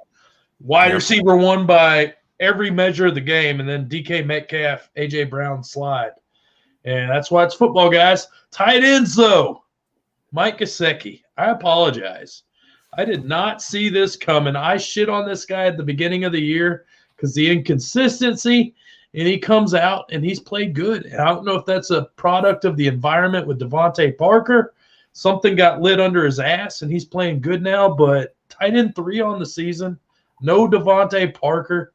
Wide receiver 1 by every measure of the game, and then DK Metcalf, A.J. Brown slide. And that's why it's football, guys. Tight ends, though. Mike Gesicki. I apologize. I did not see this coming. I shit on this guy at the beginning of the year because the inconsistency, and he comes out and he's played good. And I don't know if that's a product of the environment with Devontae Parker. Something got lit under his ass, and he's playing good now. But tight end 3 on the season, no Devontae Parker.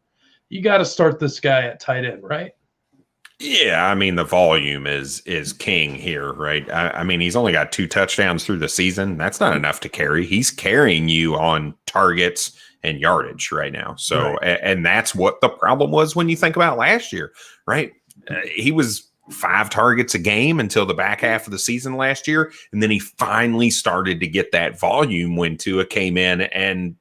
You got to start this guy at tight end, right? Yeah, I mean, the volume is king here, right? I mean, he's only got 2 touchdowns through the season. That's not enough to carry. He's carrying you on targets and yardage right now. So, right. And that's what the problem was when you think about last year, right? He was 5 targets a game until the back half of the season last year. And then he finally started to get that volume when Tua came in, and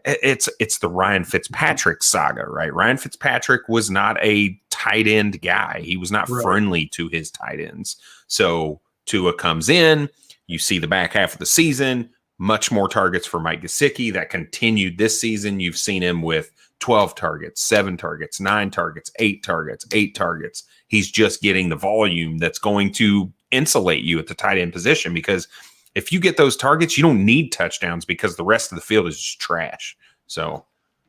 it's the Ryan Fitzpatrick saga, right? Ryan Fitzpatrick was not a tight end guy. He was not friendly to his tight ends. So Tua comes in, you see the back half of the season, much more targets for Mike Gesicki. That continued this season. You've seen him with 12 targets, 7 targets, 9 targets, 8 targets, 8 targets. He's just getting the volume that's going to insulate you at the tight end position, because if you get those targets, you don't need touchdowns because the rest of the field is just trash. So,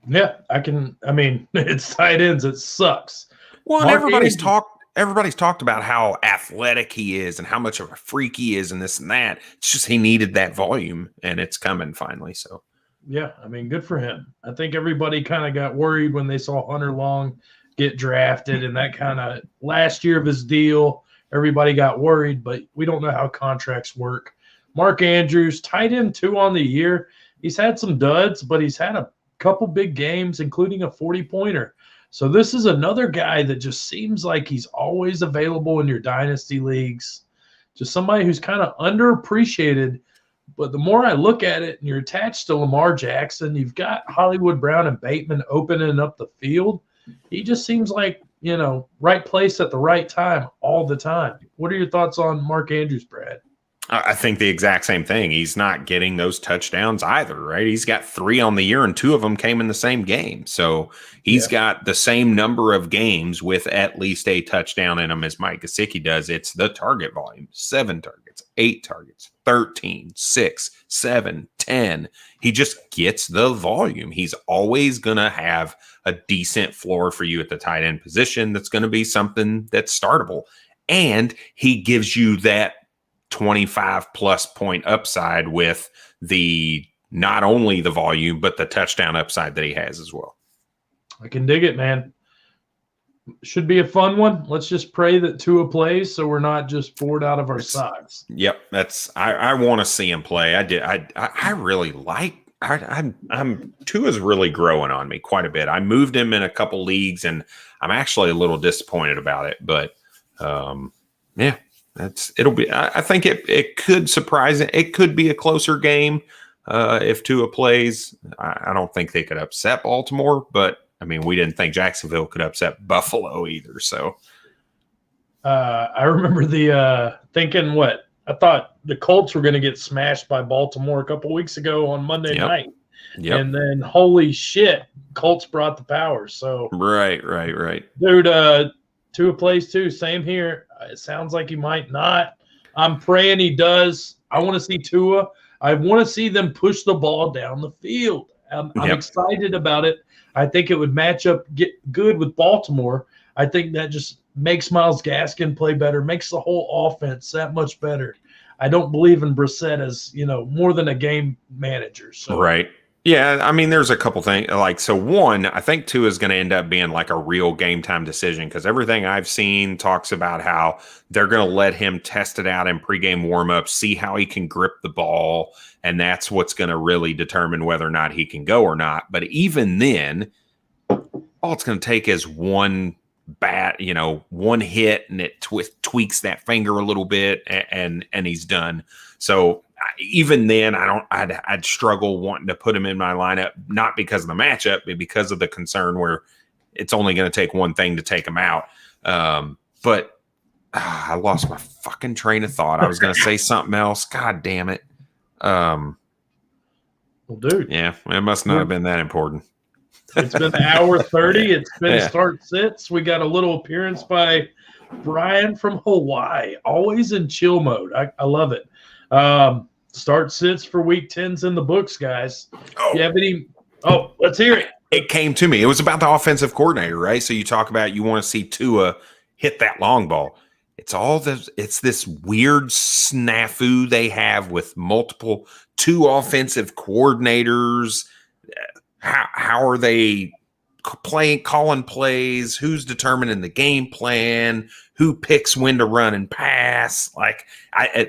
yeah, I mean, it's tight ends. It sucks. Well, and everybody's talked about how athletic he is and how much of a freak he is and this and that. It's just he needed that volume, and it's coming finally. So, yeah, I mean, good for him. I think everybody kind of got worried when they saw Hunter Long get drafted, and that kind of last year of his deal, everybody got worried, but we don't know how contracts work. Mark Andrews, tight end 2 on the year. He's had some duds, but he's had a couple big games, including a 40-pointer. So this is another guy that just seems like he's always available in your dynasty leagues. Just somebody who's kind of underappreciated. But the more I look at it, and you're attached to Lamar Jackson, you've got Hollywood Brown and Bateman opening up the field. He just seems like, right place at the right time all the time. What are your thoughts on Mark Andrews, Brad? I think the exact same thing. He's not getting those touchdowns either, right? He's got 3 on the year, and 2 of them came in the same game. So he's got the same number of games with at least a touchdown in them as Mike Gesicki does. It's the target volume: 7 targets, 8 targets, 13, 6, 7, 10. He just gets the volume. He's always going to have a decent floor for you at the tight end position. That's going to be something that's startable. And he gives you that 25 plus point upside with the not only the volume, but the touchdown upside that he has as well. I can dig it, man. Should be a fun one. Let's just pray that Tua plays so we're not just bored out of our socks. Yep, I want to see him play. I really like. I'm Tua's really growing on me quite a bit. I moved him in a couple leagues, and I'm actually a little disappointed about it. But yeah, it'll be. I think it could surprise it. It could be a closer game if Tua plays. I don't think they could upset Baltimore, but I mean, we didn't think Jacksonville could upset Buffalo either. So I remember thinking what I thought the Colts were going to get smashed by Baltimore a couple weeks ago on Monday night. Yep. And then holy shit, Colts brought the power. So right. Dude, Tua plays too. Same here. It sounds like he might not. I'm praying he does. I want to see Tua. I want to see them push the ball down the field. I'm excited about it. I think it would match up good with Baltimore. I think that just makes Myles Gaskin play better, makes the whole offense that much better. I don't believe in Brissett as, more than a game manager. So. Right. Yeah, I mean, there's a couple things. So one, I think Tua is going to end up being like a real game time decision because everything I've seen talks about how they're going to let him test it out in pregame warmups, see how he can grip the ball, and that's what's going to really determine whether or not he can go or not. But even then, all it's going to take is one one hit, and it tweaks that finger a little bit, and he's done. So even then, I'd struggle wanting to put him in my lineup, not because of the matchup, but because of the concern where it's only going to take one thing to take him out. But I lost my fucking train of thought. I was going to say something else. God damn it. Well, dude. Yeah, it must not have been that important. It's been an hour 30. It's been start sits. We got a little appearance by Brian from Hawaii, always in chill mode. I love it. Start sits for week 10's in the books, guys. You have any? Oh, let's hear it. It came to me. It was about the offensive coordinator, right? So you talk about you want to see Tua hit that long ball. It's this weird snafu they have with two offensive coordinators. How are they calling plays? Who's determining the game plan? Who picks when to run and pass?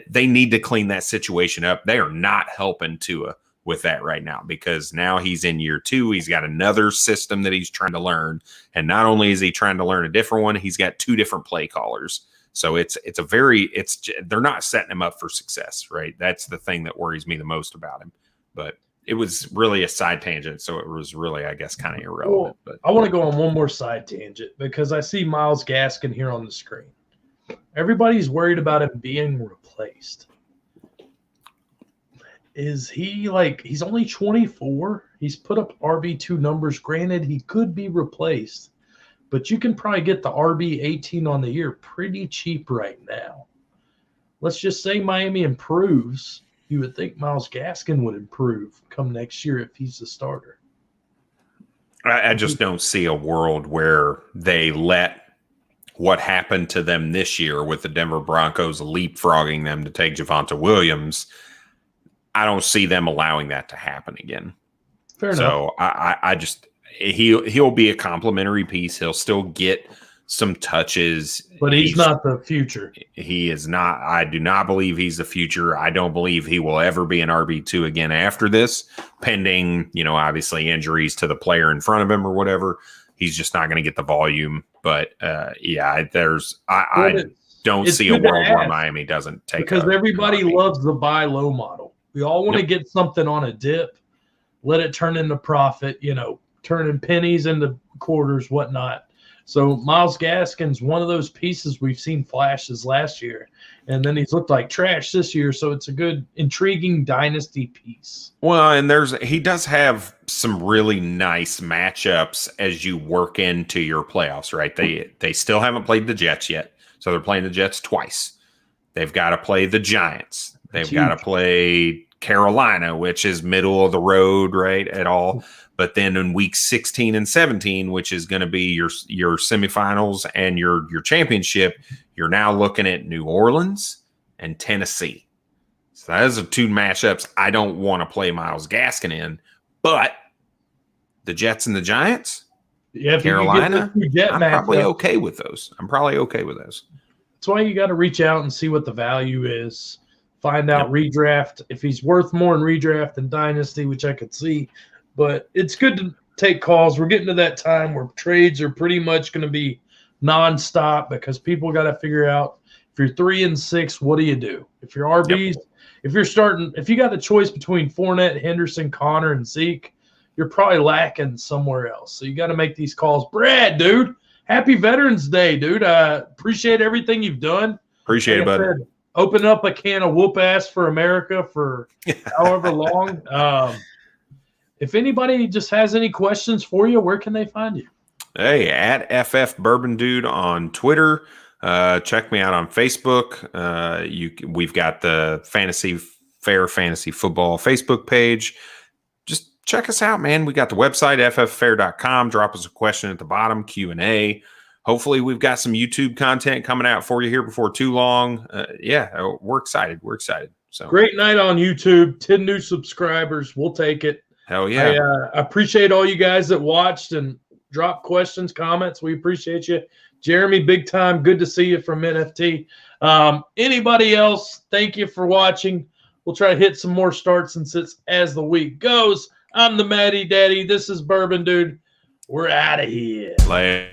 They need to clean that situation up. They are not helping Tua with that right now because now he's in year 2. He's got another system that he's trying to learn. And not only is he trying to learn a different one, he's got 2 different play callers. So they're not setting him up for success, right? That's the thing that worries me the most about him. But it was really a side tangent, so it was really, I guess, kind of irrelevant. But I want to go on one more side tangent because I see Myles Gaskin here on the screen. Everybody's worried about him being replaced. Is he he's only 24? He's put up RB2 numbers. Granted, he could be replaced, but you can probably get the RB18 on the year pretty cheap right now. Let's just say Miami improves. You would think Myles Gaskin would improve come next year if he's the starter. I just don't see a world where they let what happened to them this year with the Denver Broncos leapfrogging them to take Javonte Williams. I don't see them allowing that to happen again. Fair enough. So I just he'll be a complimentary piece. He'll still get some touches. But he's not the future. He is not. I do not believe he's the future. I don't believe he will ever be an RB2 again after this, pending, obviously injuries to the player in front of him or whatever. He's just not going to get the volume. But I don't see a world where Miami doesn't take because everybody loves the buy low model. We all want to get something on a dip, let it turn into profit, turning pennies into quarters, whatnot. So Myles Gaskin's one of those pieces we've seen flashes last year, and then he's looked like trash this year. So it's a good, intriguing dynasty piece. Well, and he does have some really nice matchups as you work into your playoffs, right? They still haven't played the Jets yet, so they're playing the Jets twice. They've got to play the Giants. They've got to play Carolina, which is middle of the road, right, at all. But then in week 16 and 17, which is going to be your semifinals and your championship, you're now looking at New Orleans and Tennessee. So those are 2 matchups I don't want to play Myles Gaskin in. But the Jets and the Giants, Yeah, if Carolina, you get I'm probably okay with those. That's why you got to reach out and see what the value is. Find out redraft if he's worth more in redraft than dynasty, which I could see. But it's good to take calls. We're getting to that time where trades are pretty much going to be nonstop because people got to figure out if you're 3-6, what do you do? If you're RBs, if you got a choice between Fournette, Henderson, Connor, and Zeke, you're probably lacking somewhere else. So you got to make these calls. Brad, dude, happy Veterans Day, dude. I appreciate everything you've done. Appreciate it, buddy. Open up a can of whoop ass for America for however long. If anybody just has any questions for you, where can they find you? Hey, at FFBourbonDude on Twitter. Check me out on Facebook. We've got the Fantasy Football Facebook page. Just check us out, man. We got the website, fffair.com. Drop us a question at the bottom, Q&A. Hopefully we've got some YouTube content coming out for you here before too long. We're excited. So great night on YouTube. 10 new subscribers. We'll take it. Hell yeah. I appreciate all you guys that watched and dropped questions, comments. We appreciate you. Jeremy, big time. Good to see you from NFT. Anybody else, thank you for watching. We'll try to hit some more starts and sits as the week goes. I'm the Mattydaddy. This is Bourbon Dude. We're out of here. Later.